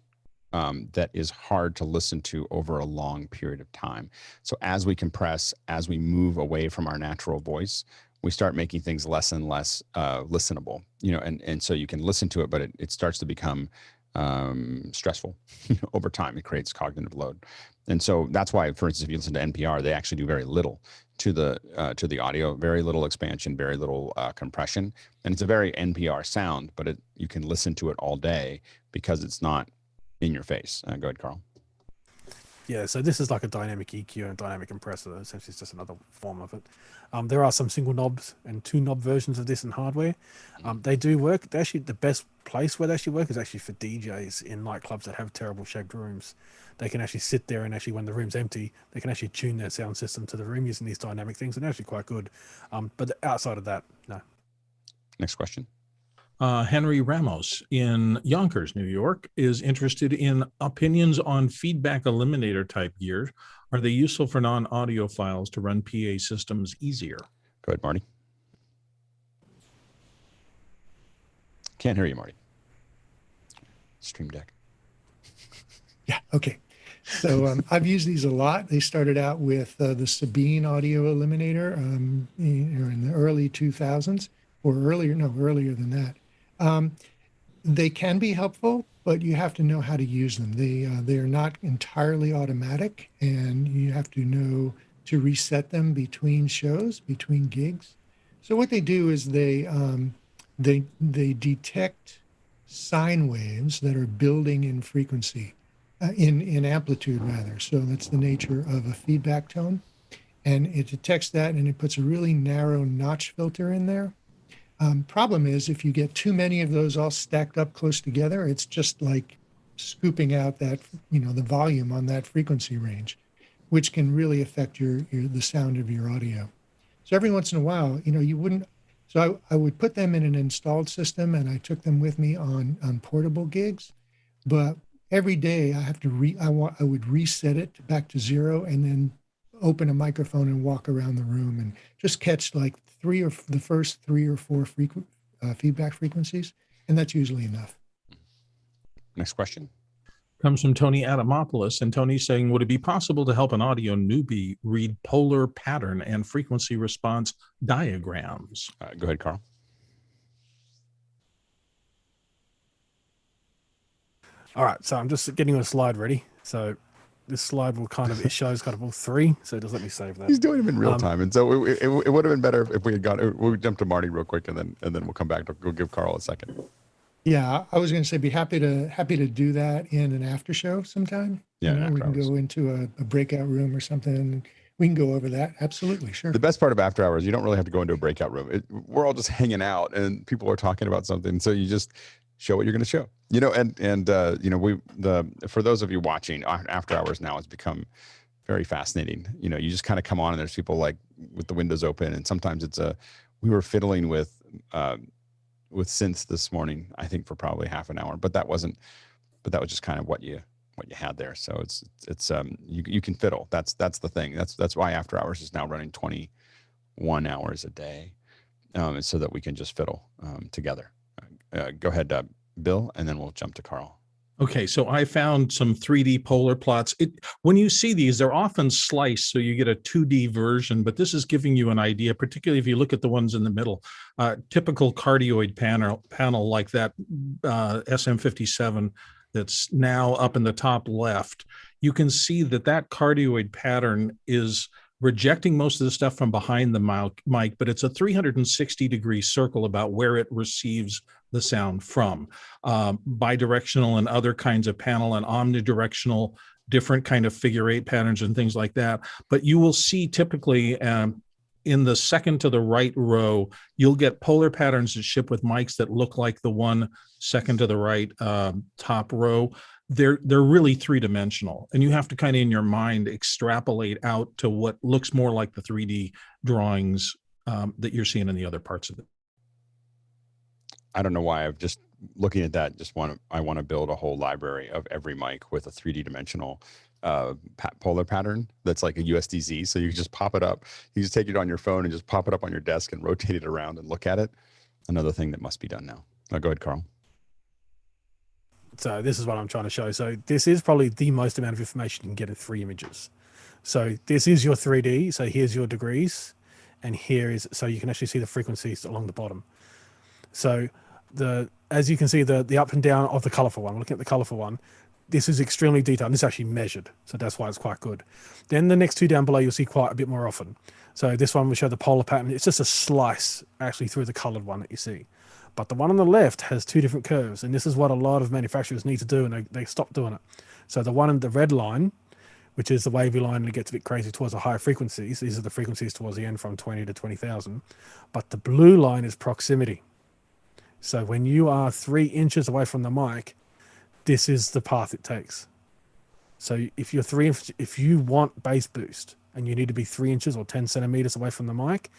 that is hard to listen to over a long period of time. So as we compress, as we move away from our natural voice, we start making things less and less listenable, and so you can listen to it, but it starts to become stressful over time. It creates cognitive load. And so that's why, for instance, if you listen to NPR, they actually do very little to the audio, very little expansion, very little compression. And it's a very NPR sound, but you can listen to it all day because it's not in your face. Go ahead, Carl. Yeah, so this is like a dynamic EQ and dynamic compressor. Essentially, it's just another form of it. There are some single knobs and 2 knob versions of this in hardware. They do work. The best place where they actually work is actually for DJs in nightclubs that have terrible shaped rooms. They can actually sit there and actually, when the room's empty, they can actually tune their sound system to the room using these dynamic things, and they're actually quite good. But outside of that, no. Next question. Henry Ramos in Yonkers, New York, is interested in opinions on feedback eliminator type gear. Are they useful for non-audio files to run PA systems easier? Go ahead, Marty. Can't hear you, Marty. Stream Deck. Yeah, okay. So I've used these a lot. They started out with the Sabine audio eliminator in the early 2000s, or earlier than that. They can be helpful. but you have to know how to use them. They are not entirely automatic, and you have to know to reset them between shows, between gigs. So what they do is they detect sine waves that are building in frequency, in amplitude rather. So that's the nature of a feedback tone, and it detects that, and it puts a really narrow notch filter in there. Problem is, if you get too many of those all stacked up close together, it's just like scooping out that, the volume on that frequency range, which can really affect the sound of your audio. So every once in a while, you wouldn't. So I would put them in an installed system, and I took them with me on portable gigs. But every day I have to I would reset it back to 0, and then open a microphone and walk around the room and just catch like the first 3 or 4 feedback frequencies, and that's usually enough. Next question comes from Tony Adamopoulos, and Tony's saying, would it be possible to help an audio newbie read polar pattern and frequency response diagrams? Go ahead, Carl. All right, so I'm just getting a slide ready. So this slide will it shows kind of all 3. So just let me save that. He's doing them in real time, and so it would have been better if we had we would jump to Marty real quick, and then we'll come back to go give Carl a second. Yeah, I was going to say, be happy to do that in an after show sometime. Yeah, we can go into a breakout room or something. We can go over that. Absolutely, sure. The best part of after hours, you don't really have to go into a breakout room. We're all just hanging out, and people are talking about something, so you just show what you're going to show. For those of you watching, after hours now has become very fascinating. You just kind of come on, and there's people like with the windows open, and sometimes we were fiddling with synths this morning, I think for probably half an hour, but that was just kind of what you had there. So you can fiddle. That's the thing. That's why after hours is now running 21 hours a day, so that we can just fiddle together. Go ahead, Bill, and then we'll jump to Carl. Okay, so I found some 3D polar plots. When you see these, they're often sliced, so you get a 2D version, but this is giving you an idea, particularly if you look at the ones in the middle. Typical cardioid panel like that SM57 that's now up in the top left. You can see that cardioid pattern is rejecting most of the stuff from behind the mic, but it's a 360-degree circle about where it receives the sound from. Bidirectional and other kinds of panel and omnidirectional, different kind of figure 8 patterns and things like that. But you will see typically in the second to the right row, you'll get polar patterns that ship with mics that look like the one second to the right top row. They're really 3-dimensional, and you have to kind of in your mind extrapolate out to what looks more like the 3D drawings that you're seeing in the other parts of it. I don't know why I've just looking at that. I want to build a whole library of every mic with a 3D dimensional polar pattern that's like a USDZ. So you can just pop it up. You just take it on your phone and just pop it up on your desk and rotate it around and look at it. Another thing that must be done now. Go ahead, Carl. So this is what I'm trying to show. So this is probably the most amount of information you can get in 3 images. So this is your 3D. So here's your degrees, and so you can actually see the frequencies along the bottom. So as you can see, the up and down of the colorful one, we're looking at the colorful one. This is extremely detailed, and this is actually measured. So that's why it's quite good. Then the next 2 down below, you'll see quite a bit more often. So this one will show the polar pattern. It's just a slice actually through the colored one that you see. But the one on the left has 2 different curves, and this is what a lot of manufacturers need to do, and they stop doing it. So the one in the red line, which is the wavy line that gets a bit crazy towards the higher frequencies, these are the frequencies towards the end from 20 to 20,000. But the blue line is proximity. So when you are 3 inches away from the mic, this is the path it takes. So if you want bass boost and you need to be 3 inches or 10 centimeters away from the mic,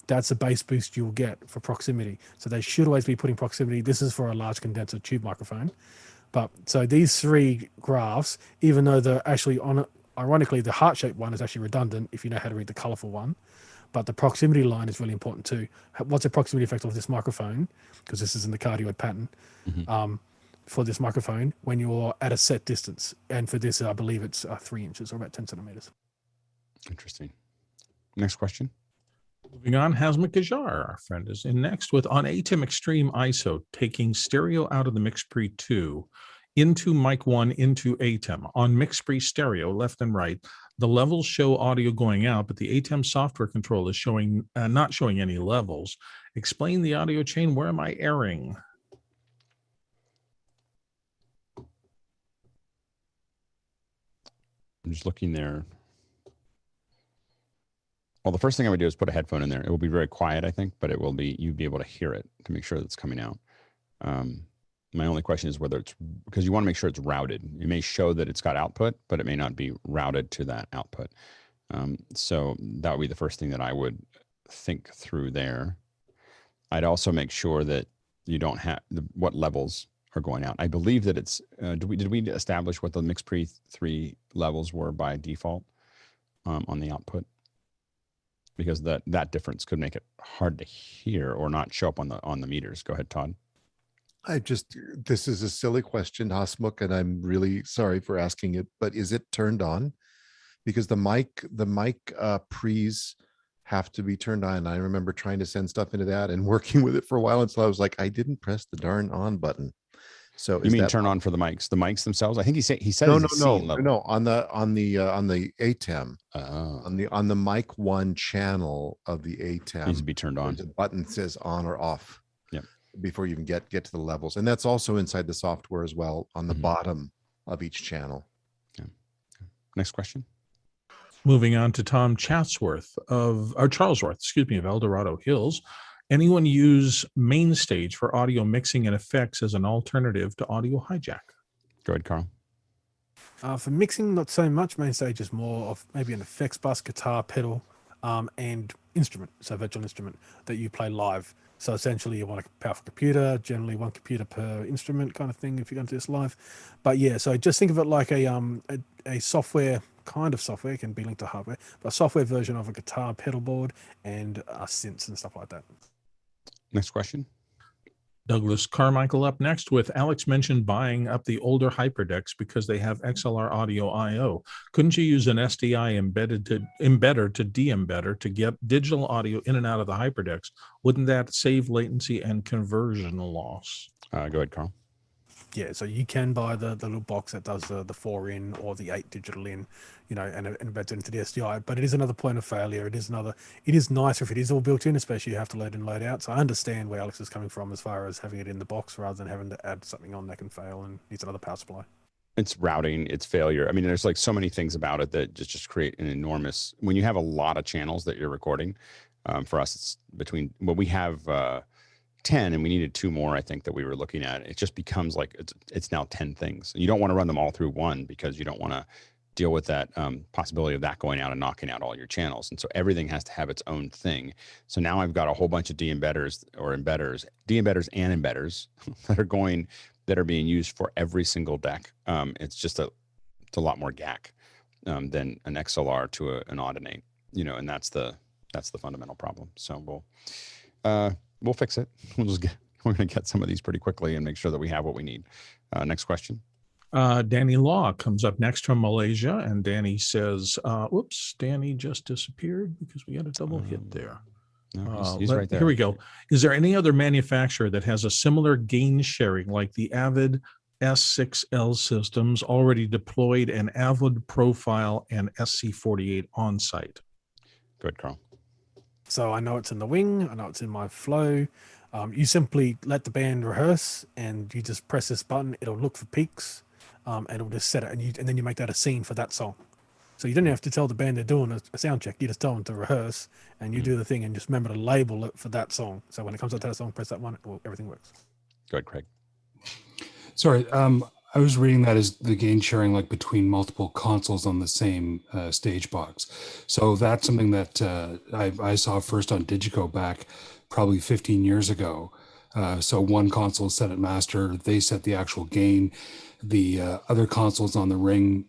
that's a bass boost you'll get for proximity. So they should always be putting proximity. This is for a large condenser tube microphone. But so these 3 graphs, even though they're actually ironically, the heart-shaped one is actually redundant if you know how to read the colorful one. But the proximity line is really important too. What's the proximity effect of this microphone? Because this is in the cardioid pattern. For this microphone when you're at a set distance. And for this, I believe it's 3 inches or about 10 centimeters. Interesting. Next question. Moving on, Hazmat Gajar, our friend, is in next with on ATEM Extreme ISO, taking stereo out of the Mix Pre 2. into mic 1 into ATEM. On mix-free stereo, left and right, the levels show audio going out, but the ATEM software control is showing not showing any levels. Explain the audio chain. Where am I erring? I'm just looking there. Well, the first thing I would do is put a headphone in there. It will be very quiet, I think, but it will be, you'd be able to hear it to make sure that it's coming out. My only question is whether it's, because you want to make sure it's routed. It may show that it's got output, but it may not be routed to that output. So that would be the first thing that I would think through there. I'd also make sure that you don't have what levels are going out. I believe that it's, did we establish what the mix-pre 3 levels were by default on the output? Because that difference could make it hard to hear or not show up on the meters. Go ahead, Todd. This is a silly question, Hasmukh, and I'm really sorry for asking it, but is it turned on? Because the mic pre's have to be turned on. I remember trying to send stuff into that and working with it for a while until I was like, I didn't press the darn on button. So you mean turn on for the mics themselves? I think he said no, on the ATEM, on the mic 1 channel of the ATEM needs to be turned on. The button says on or off. Yep. Before you even get to the levels, and that's also inside the software as well on the bottom of each channel. Yeah. Next question. Moving on to Tom Charlesworth of El Dorado Hills. Anyone use MainStage for audio mixing and effects as an alternative to audio hijack? Go ahead, Carl. For mixing, not so much. MainStage is more of maybe an effects bus, guitar, pedal, and instrument, so virtual instrument that you play live. So essentially you want a powerful computer, generally 1 computer per instrument kind of thing if you're going to do this live. But yeah, so just think of it like a software, kind of software, it can be linked to hardware, but a software version of a guitar pedal board and synths and stuff like that. Next question. Douglas Carmichael up next with Alex mentioned buying up the older HyperDecks because they have XLR audio I/O. Couldn't you use an SDI embedder to de-embedder to get digital audio in and out of the HyperDecks? Wouldn't that save latency and conversion loss? Go ahead, Carl. Yeah, so you can buy the little box that does the 4-in or the 8 digital in, and embeds it into the SDI. But it is another point of failure. It is nicer if it is all built in, especially you have to load in, load out. So I understand where Alex is coming from as far as having it in the box rather than having to add something on that can fail and needs another power supply. It's routing, it's failure. I mean, there's like so many things about it that just create an enormous, when you have a lot of channels that you're recording, for us, it's between, we have 10 and we needed 2 more, I think, that we were looking at. It just becomes like it's now 10 things. You don't want to run them all through one because you don't want to deal with that possibility of that going out and knocking out all your channels. And so everything has to have its own thing. So now I've got a whole bunch of de-embedders and embedders that are being used for every single deck. It's a lot more GAC than an XLR to an Audinate, and that's the fundamental problem. So we'll fix it. We're going to get some of these pretty quickly and make sure that we have what we need. Next question. Danny Law comes up next from Malaysia, and Danny says, whoops, Danny just disappeared because we got a double hit there. No, he's right there. Here we go. Is there any other manufacturer that has a similar gain sharing like the Avid S6L systems already deployed an Avid profile and SC48 on site? Good, Carl. So I know it's in the wing. I know it's in my flow. You simply let the band rehearse and you just press this button. It'll look for peaks and it'll just set it. And then you make that a scene for that song. So you don't have to tell the band they're doing a sound check. You just tell them to rehearse and you do the thing and just remember to label it for that song. So when it comes up to that song, press that one. Everything works. Go ahead, Craig. Sorry. I was reading that as the gain sharing like between multiple consoles on the same stage box. So that's something that I saw first on Digico back probably 15 years ago. So one console set at master, they set the actual gain. The other consoles on the ring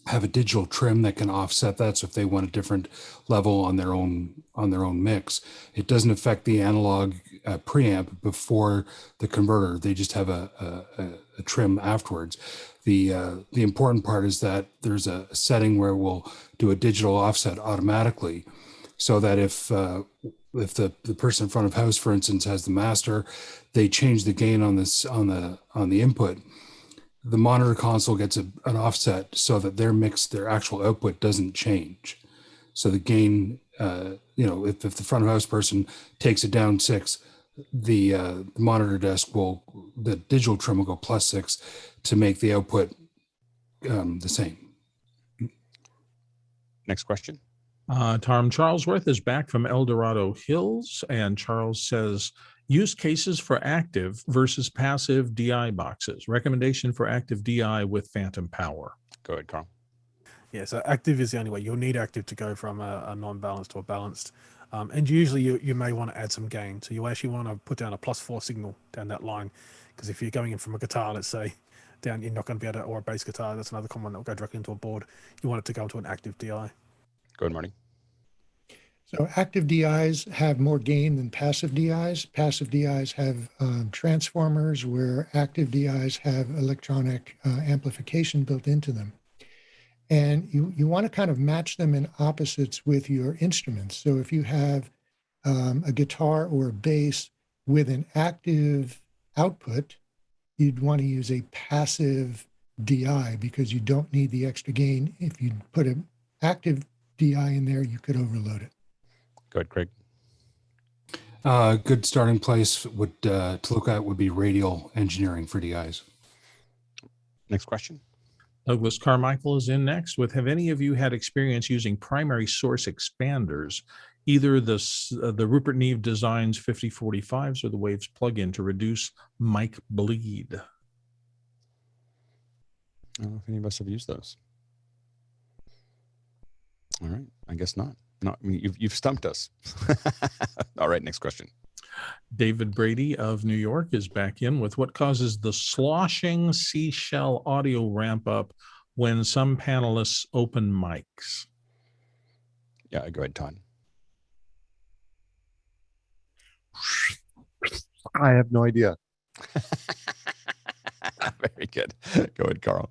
have a digital trim that can offset that. So if they want a different level on their own mix, it doesn't affect the analog preamp before the converter. They just have a trim afterwards. The important part is that there's a setting where we'll do a digital offset automatically, so that if the person in front of house, for instance, has the master, they change the gain on the input. the monitor console gets an offset so that their actual output doesn't change. So the gain, if the front of house person takes it down 6, the monitor desk the digital trim will go +6 to make the output the same. Next question. Tom Charlesworth is back from El Dorado Hills, and Charles says, use cases for active versus passive DI boxes. Recommendation for active DI with phantom power. Go ahead, Carl. Yeah, so active is the only way. You'll need active to go from a non-balanced to a balanced. And usually you may want to add some gain. So you actually want to put down a +4 signal down that line. Because if you're going in from a guitar, let's say, down, you're not going to be able to, or a bass guitar, that's another common that will go directly into a board. You want it to go into an active DI. Go ahead, Marty. So active DIs have more gain than passive DIs. Passive DIs have transformers, where active DIs have electronic amplification built into them. And you want to kind of match them in opposites with your instruments. So if you have a guitar or a bass with an active output, you'd want to use a passive DI because you don't need the extra gain. If you put an active DI in there, you could overload it. Go ahead, Craig. Good starting place to look at would be radial engineering for DIs. Next question. Douglas Carmichael is in next with, have any of you had experience using primary source expanders, either the Rupert Neve Designs 5045s or the Waves plugin to reduce mic bleed? I don't know if any of us have used those. All right, I guess not. No, I mean, you've stumped us. All right, next question. David Brady of New York is back in with, what causes the sloshing seashell audio ramp up when some panelists open mics? Yeah, go ahead, Todd. I have no idea. Very good. Go ahead, Carl.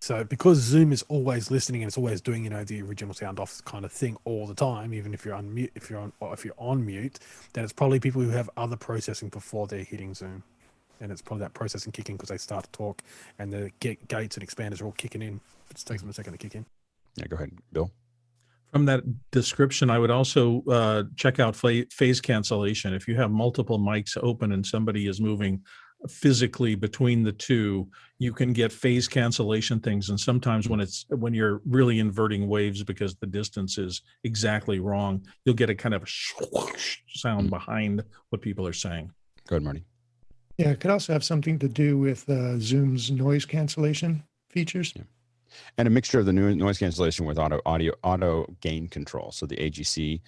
So because Zoom is always listening and it's always doing, the original sound off kind of thing all the time, even if you're on mute, if you're on mute, then it's probably people who have other processing before they're hitting Zoom. And it's probably that processing kicking because they start to talk and the gates and expanders are all kicking in. It just takes them a second to kick in. Yeah, go ahead, Bill. From that description, I would also check out phase cancellation. If you have multiple mics open and somebody is moving physically between the two, you can get phase cancellation things. And sometimes when you're really inverting waves because the distance is exactly wrong, you'll get a kind of sound behind what people are saying. Go ahead, Marty. Yeah, it could also have something to do with Zoom's noise cancellation features. Yeah. And a mixture of the new noise cancellation with auto gain control. So the AGC.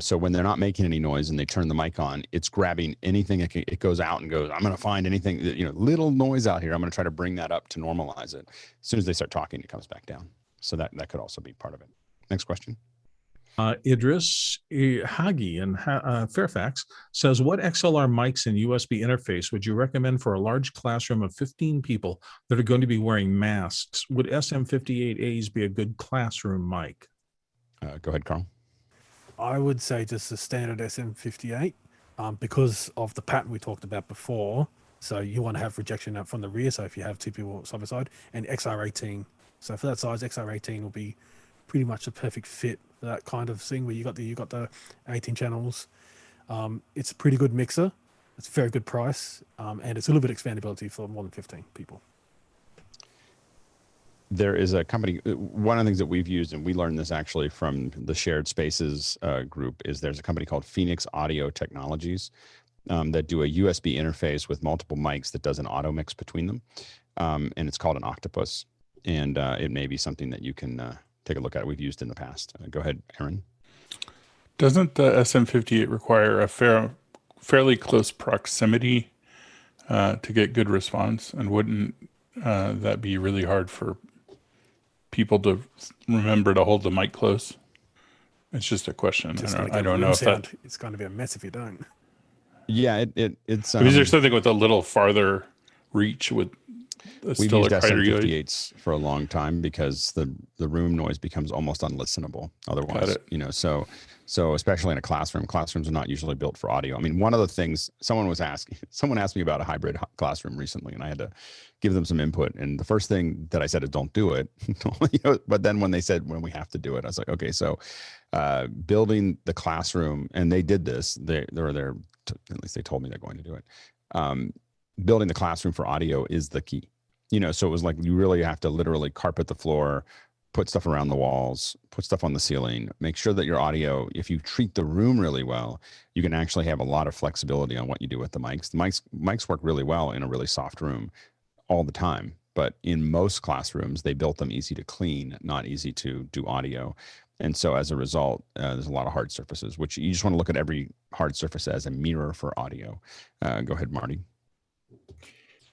So when they're not making any noise and they turn the mic on, it's grabbing anything. It goes out and goes, I'm going to find anything, little noise out here. I'm going to try to bring that up to normalize it. As soon as they start talking, it comes back down. So that could also be part of it. Next question. Idris Hagi in Fairfax says, what XLR mics and USB interface would you recommend for a large classroom of 15 people that are going to be wearing masks? Would SM58As be a good classroom mic? Go ahead, Carl. I would say just the standard SM58 because of the pattern we talked about before. So you want to have rejection out from the rear. So if you have two people side by side, and XR18. So for that size, XR18 will be pretty much a perfect fit for that kind of thing where you got the 18 channels. It's a pretty good mixer. It's a very good price, and it's a little bit expandability for more than 15 people. There is a company, one of the things that we've used, and we learned this actually from the Shared Spaces group, is there's a company called Phoenix Audio Technologies that do a USB interface with multiple mics that does an auto mix between them. And it's called an Octopus. And it may be something that you can take a look at. We've used in the past. Go ahead, Aaron. Doesn't the SM58 require a fairly close proximity to get good response? And wouldn't that be really hard for people to remember to hold the mic close? It's just a question. I don't know if that... It's going to be a mess if you don't. Yeah, it's... is there something with a little farther reach with That's We've still used a criteria. SM58s for a long time because the room noise becomes almost unlistenable otherwise. So especially in a classroom, classrooms are not usually built for audio. I mean, one of the things someone asked me about a hybrid classroom recently, and I had to give them some input. And the first thing that I said is don't do it. But then when they said when we have to do it, I was like, okay, so building the classroom, and they did this. They're there. At least they told me they're going to do it. Building the classroom for audio is the key. So it was like you really have to literally carpet the floor, put stuff around the walls, put stuff on the ceiling, make sure that your audio, if you treat the room really well, you can actually have a lot of flexibility on what you do with the mics. The mics work really well in a really soft room all the time. But in most classrooms, they built them easy to clean, not easy to do audio. And so as a result, there's a lot of hard surfaces, which you just want to look at every hard surface as a mirror for audio. Go ahead, Marty.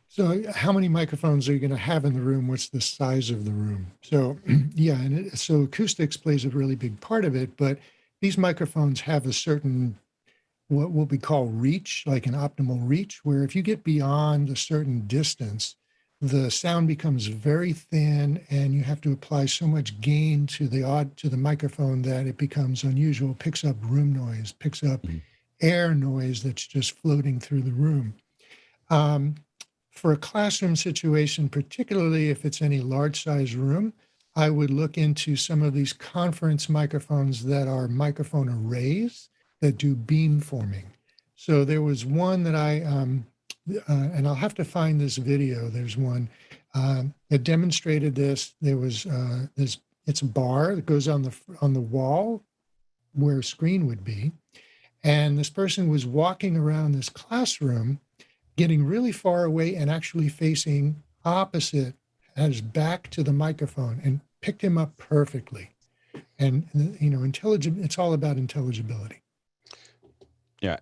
So how many microphones are you going to have in the room? What's the size of the room? So yeah, and so acoustics plays a really big part of it, but these microphones have a certain, what we call reach, like an optimal reach, where if you get beyond a certain distance, the sound becomes very thin and you have to apply so much gain to the microphone that it becomes unusual, picks up room noise, picks up air noise that's just floating through the room. For a classroom situation, particularly if it's any large size room, I would look into some of these conference microphones that are microphone arrays that do beam forming. So there was one that and I'll have to find this video. There's one that demonstrated this. There was it's a bar that goes on the wall where a screen would be. And this person was walking around this classroom, getting really far away and actually facing opposite, his back to the microphone, and picked him up perfectly. And it's all about intelligibility. Yeah.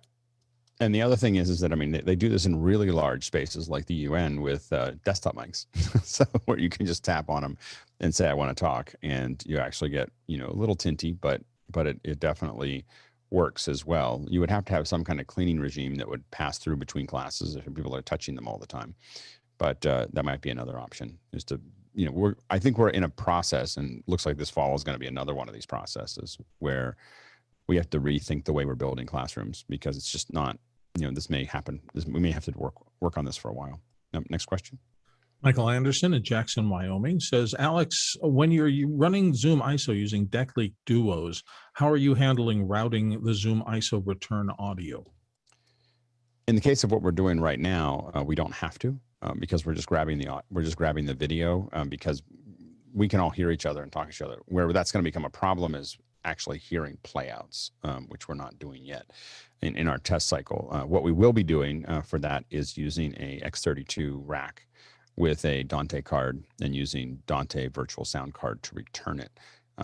And the other thing is that, I mean, they do this in really large spaces like the UN with desktop mics. So where you can just tap on them and say, I want to talk. And you actually get, a little tinty, but it definitely works as well. You would have to have some kind of cleaning regime that would pass through between classes if people are touching them all the time. But that might be another option, is to, I think we're in a process, and looks like this fall is going to be another one of these processes where we have to rethink the way we're building classrooms, because it's just not, this may happen. We may have to work on this for a while. Next question. Michael Anderson in Jackson, Wyoming says, Alex, when you're running Zoom ISO using Decklink Duos, how are you handling routing the Zoom ISO return audio? In the case of what we're doing right now, we don't have to, because we're just grabbing the video, because we can all hear each other and talk to each other. Where that's going to become a problem is actually hearing playouts, which we're not doing yet in our test cycle. What we will be doing for that is using a X32 rack with a Dante card and using Dante virtual sound card to return it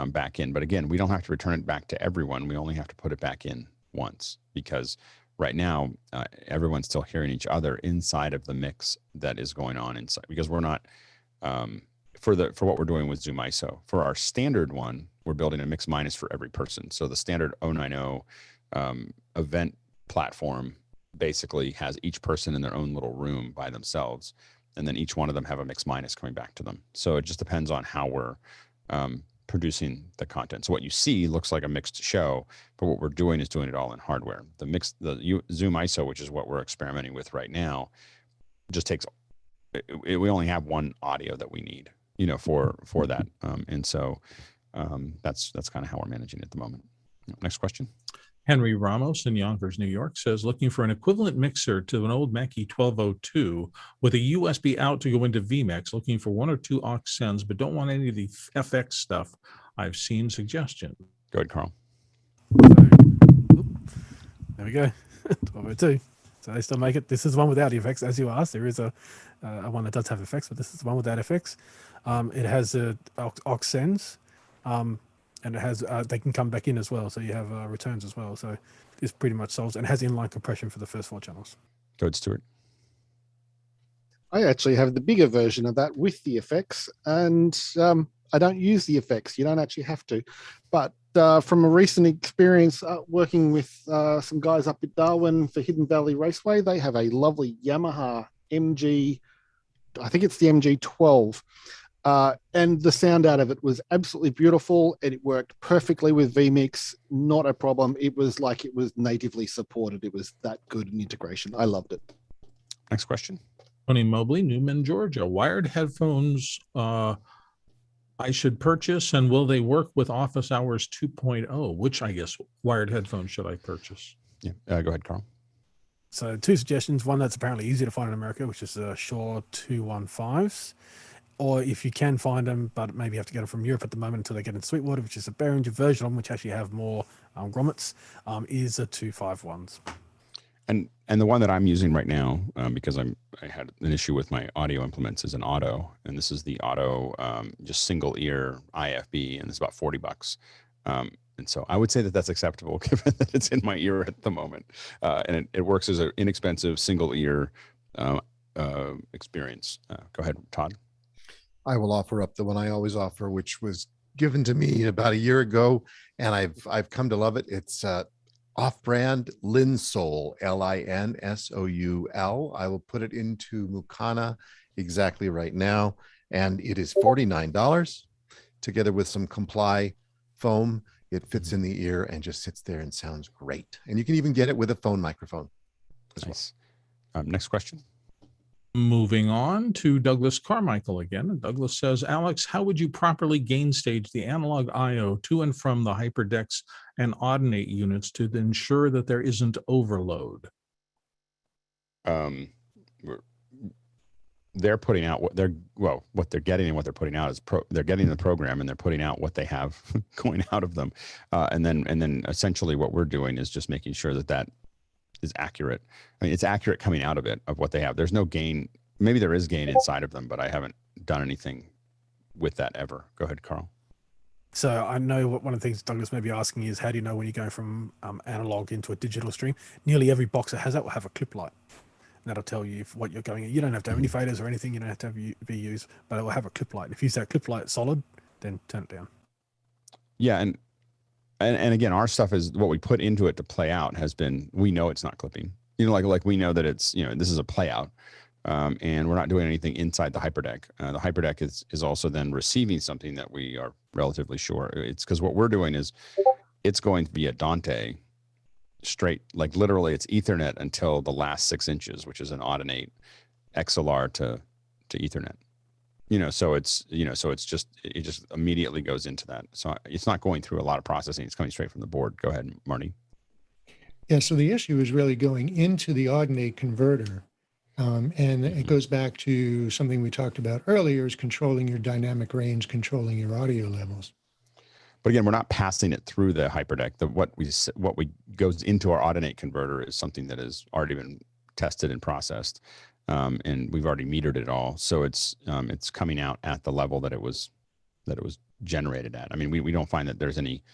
back in. But again, we don't have to return it back to everyone. We only have to put it back in once, because right now everyone's still hearing each other inside of the mix that is going on inside, because we're not, for what we're doing with Zoom ISO. For our standard one, we're building a mix minus for every person. So the standard 090 event platform basically has each person in their own little room by themselves, and then each one of them have a mix minus coming back to them. So it just depends on how we're producing the content. So what you see looks like a mixed show, but what we're doing is doing it all in hardware. The Zoom ISO, which is what we're experimenting with right now, just takes, we only have one audio that we need, for that. And so that's kind of how we're managing it at the moment. Next question. Henry Ramos in Yonkers, New York says, looking for an equivalent mixer to an old Mackie 1202 with a USB out to go into vMix, looking for 1 or 2 aux sends, but don't want any of the FX stuff. I've seen suggestions. Go ahead, Carl. There we go. 1202. So they still make it. This is one without effects, as you asked. There is a one that does have effects, but this is the one without effects. It has aux sends. And it has, they can come back in as well. So you have returns as well. So this pretty much solves, and has inline compression for the first 4 channels. Go ahead, Stuart. I actually have the bigger version of that with the effects, and I don't use the effects. You don't actually have to. But from a recent experience working with some guys up at Darwin for Hidden Valley Raceway, they have a lovely Yamaha MG I think it's the MG12. And the sound out of it was absolutely beautiful, and it worked perfectly with vMix. Not a problem. It was like it was natively supported. It was that good an integration. I loved it. Next question. Tony Mobley, Newman, Georgia. Wired headphones I should purchase, and will they work with Office Hours 2.0? Which, I guess, wired headphones should I purchase? Yeah, go ahead, Carl. So 2 suggestions. One that's apparently easy to find in America, which is Shure 215s. Or if you can find them, but maybe you have to get them from Europe at the moment until they get in Sweetwater, which is a Behringer version of them, which actually have more grommets, is a 251s. And the one that I'm using right now, because I had an issue with my audio implements, is an Auto, and this is the Auto just single ear IFB, and it's about $40. And so I would say that that's acceptable given that it's in my ear at the moment, and it works as an inexpensive single ear experience. Go ahead, Todd. I will offer up the one I always offer, which was given to me about a year ago, and I've come to love it. It's off-brand Linsoul, Linsoul. I will put it into Mukana exactly right now, and it is $49 together with some Comply foam. It fits in the ear and just sits there and sounds great. And you can even get it with a phone microphone as nice. Next question. Moving on to Douglas Carmichael again. And Douglas says, Alex, how would you properly gain stage the analog I/O to and from the HyperDecks and Audinate units to ensure that there isn't overload? They're putting out what they're getting, and what they're putting out is they're getting the program, and they're putting out what they have going out of them, and then essentially what we're doing is just making sure that is accurate. I mean, it's accurate coming out of it, of what they have. There's no gain. Maybe there is gain inside of them, but I haven't done anything with that ever. Go ahead, Carl. So I know one of the things Douglas may be asking is, how do you know when you go from analog into a digital stream? Nearly every box that has that will have a clip light. And that'll tell you what you're going. You don't have to have any faders or anything. You don't have to have VUs, but it will have a clip light. If you use that clip light solid, then turn it down. Yeah, and again, our stuff is what we put into it to play out has been, we know it's not clipping. Like we know that it's, this is a play out, and we're not doing anything inside the HyperDeck. The HyperDeck is also then receiving something that we are relatively sure. It's because what we're doing is it's going to be a Dante straight, like literally it's Ethernet until the last 6 inches, which is an Audinate XLR to Ethernet. So it's just, it just immediately goes into that. So it's not going through a lot of processing. It's coming straight from the board. Go ahead, Marty. Yeah, so the issue is really going into the Audinate converter. And it goes back to something we talked about earlier, is controlling your dynamic range, controlling your audio levels. But again, we're not passing it through the HyperDeck. What we goes into our Audinate converter is something that has already been tested and processed. And we've already metered it all, so it's coming out at the level that it was generated at. I mean, we don't find that there's any.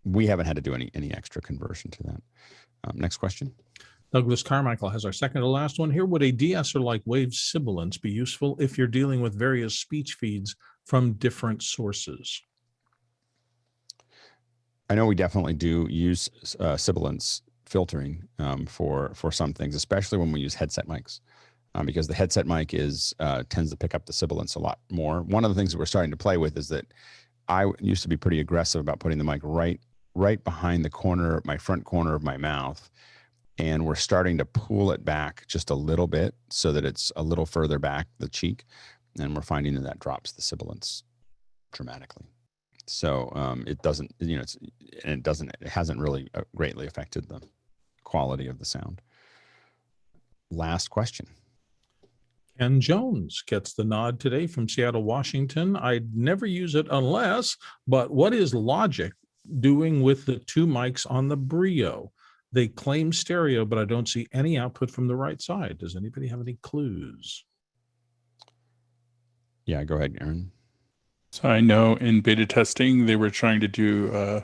We haven't had to do any extra conversion to that. Next question. Douglas Carmichael has our second to last one here. Would a de-esser like wave sibilance be useful if you're dealing with various speech feeds from different sources? I know we definitely do use sibilance filtering for some things, especially when we use headset mics, because the headset mic tends to pick up the sibilance a lot more. One of the things that we're starting to play with is that I used to be pretty aggressive about putting the mic right behind my front corner of my mouth, and we're starting to pull it back just a little bit so that it's a little further back the cheek, and we're finding that drops the sibilance dramatically. So it doesn't, it hasn't really greatly affected the quality of the sound. Last question. Ken Jones gets the nod today from Seattle, Washington. I'd never use it unless, but what is Logic doing with the 2 mics on the Brio? They claim stereo, but I don't see any output from the right side. Does anybody have any clues? Yeah, go ahead, Aaron. So I know in beta testing, they were trying to do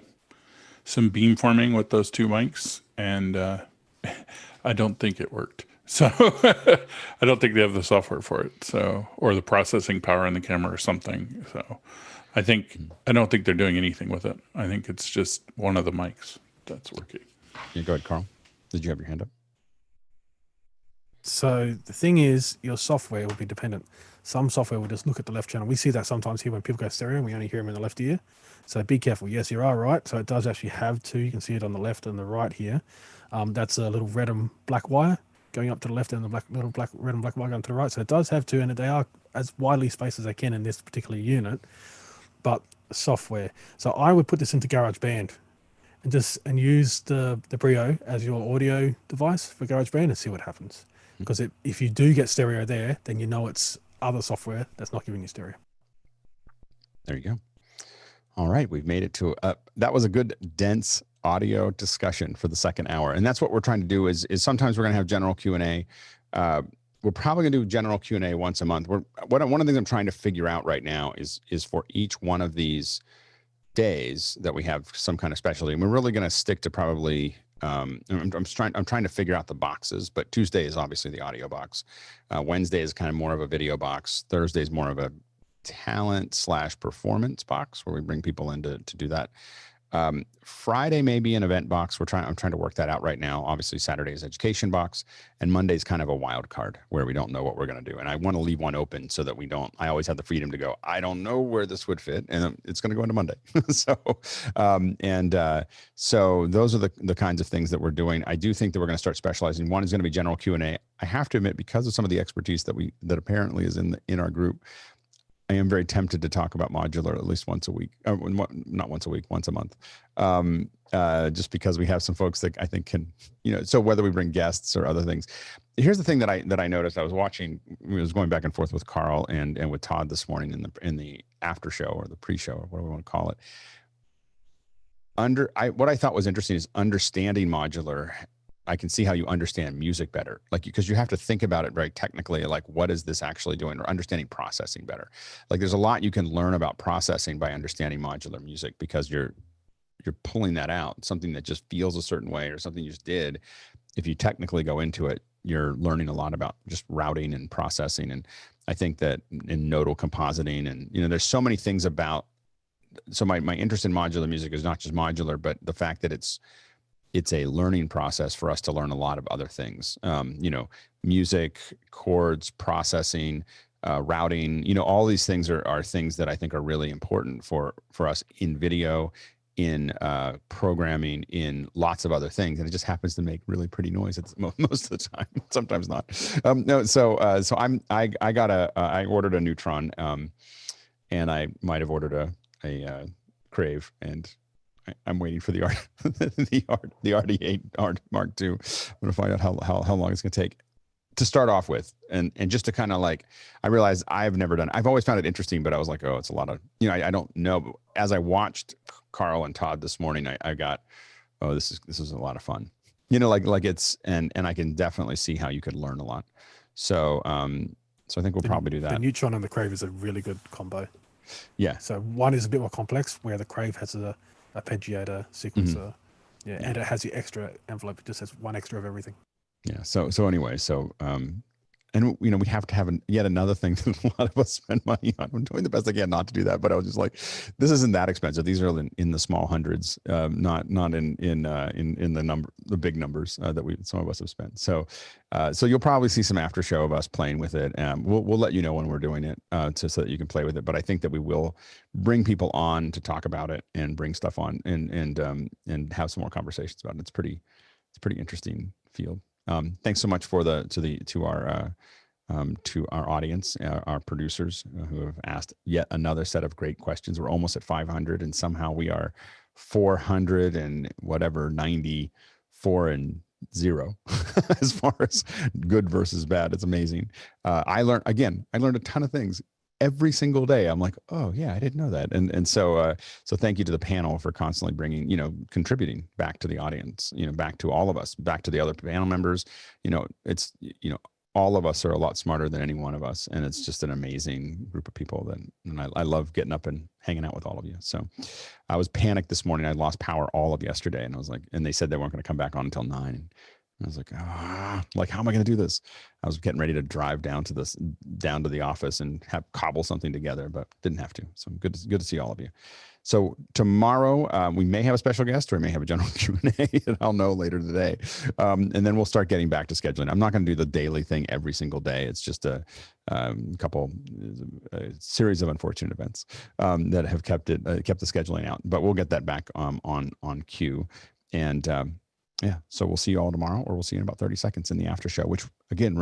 some beamforming with those 2 mics, and I don't think it worked. So I don't think they have the software for it, or the processing power in the camera or something. So I don't think they're doing anything with it. I think it's just one of the mics that's working. Yeah, go ahead, Carl. Did you have your hand up? So the thing is, your software will be dependent. Some software will just look at the left channel. We see that sometimes here when people go stereo and we only hear them in the left ear. So be careful. Yes, you are right. So it does actually have two. You can see it on the left and the right here. That's a little red and black wire going up to the left and the red and black wire going to the right. So it does have two, and they are as widely spaced as they can in this particular unit. But software. So I would put this into GarageBand and use the Brio as your audio device for GarageBand and see what happens. Because if you do get stereo there, then you know it's other software that's not giving you stereo. There you go. All right, we've made it to that was a good dense audio discussion for the second hour, and that's what we're trying to do. Is sometimes we're going to have general Q&A. We're probably going to do general Q&A once a month. One of the things I'm trying to figure out right now is for each one of these days that we have some kind of specialty, and we're really going to stick to probably. I'm trying to figure out the boxes, but Tuesday is obviously the audio box. Wednesday is kind of more of a video box. Thursday is more of a talent/performance box where we bring people in to do that. Friday may be an event box. I'm trying to work that out right now. Obviously Saturday is education box, and Monday is kind of a wild card where we don't know what we're going to do. And I want to leave one open so that I always have the freedom to go, I don't know where this would fit, and it's going to go into Monday. So those are the kinds of things that we're doing. I do think that we're going to start specializing. One is going to be general Q&A. I have to admit, because of some of the expertise that apparently is in our group, I am very tempted to talk about modular at least once a week, not once a week, once a month, just because we have some folks that I think can, so whether we bring guests or other things. Here's the thing that I noticed. I was watching, I was going back and forth with Carl and with Todd this morning in the after show or the pre-show or whatever we want to call it. What I thought was interesting is understanding modular. I can see how you understand music better, because you have to think about it very technically, like what is this actually doing, or understanding processing better. Like there's a lot you can learn about processing by understanding modular music, because you're pulling that out, something that just feels a certain way or something you just did. If you technically go into it, you're learning a lot about just routing and processing. And I think that in nodal compositing and, there's so many things about, so my interest in modular music is not just modular, but the fact that it's a learning process for us to learn a lot of other things, music, chords, processing, routing, all these things are things that I think are really important for us in video, in programming, in lots of other things. And it just happens to make really pretty noise most of the time, sometimes not. I ordered a Neutron, and I might've ordered a Crave, and I'm waiting for the RD8 Mark II. I'm going to find out how long it's going to take to start off with, and just to kind of I realized I've never done. I've always found it interesting, but I was like, oh, it's a lot of I don't know. But as I watched Carl and Todd this morning, I got, oh, this is a lot of fun. It's and I can definitely see how you could learn a lot. So I think we'll probably do that. The Neutron and the Crave is a really good combo. Yeah. So one is a bit more complex, where the Crave has a arpeggiator, sequencer, and it has the extra envelope. It just has one extra of everything. Yeah. So anyway, and we have to have yet another thing that a lot of us spend money on. I'm doing the best I can not to do that, but I was just like, this isn't that expensive. These are in the small hundreds, not in the big numbers that some of us have spent. So you'll probably see some after show of us playing with it. We'll let you know when we're doing it, so that you can play with it. But I think that we will bring people on to talk about it and bring stuff on and have some more conversations about it. It's pretty interesting field. Thanks so much to our audience, our producers who have asked yet another set of great questions. We're almost at 500, and somehow we are 400 and whatever 94 and 0 as far as good versus bad. It's amazing. I learned a ton of things every single day. I'm like, oh yeah, I didn't know that. And so thank you to the panel for constantly bringing, contributing back to the audience, back to all of us, back to the other panel members. It's, all of us are a lot smarter than any one of us. And it's just an amazing group of people and I love getting up and hanging out with all of you. So I was panicked this morning. I lost power all of yesterday, and I was like, and they said they weren't going to come back on until 9. I was like, like, how am I going to do this? I was getting ready to drive down to the office and cobble something together, but didn't have to. So good to see all of you. So tomorrow we may have a special guest, or we may have a general Q&A, and I'll know later today. And then we'll start getting back to scheduling. I'm not going to do the daily thing every single day. It's just a series of unfortunate events that have kept the scheduling out. But we'll get that back on cue. And yeah, so we'll see you all tomorrow, or we'll see you in about 30 seconds in the after show, which again,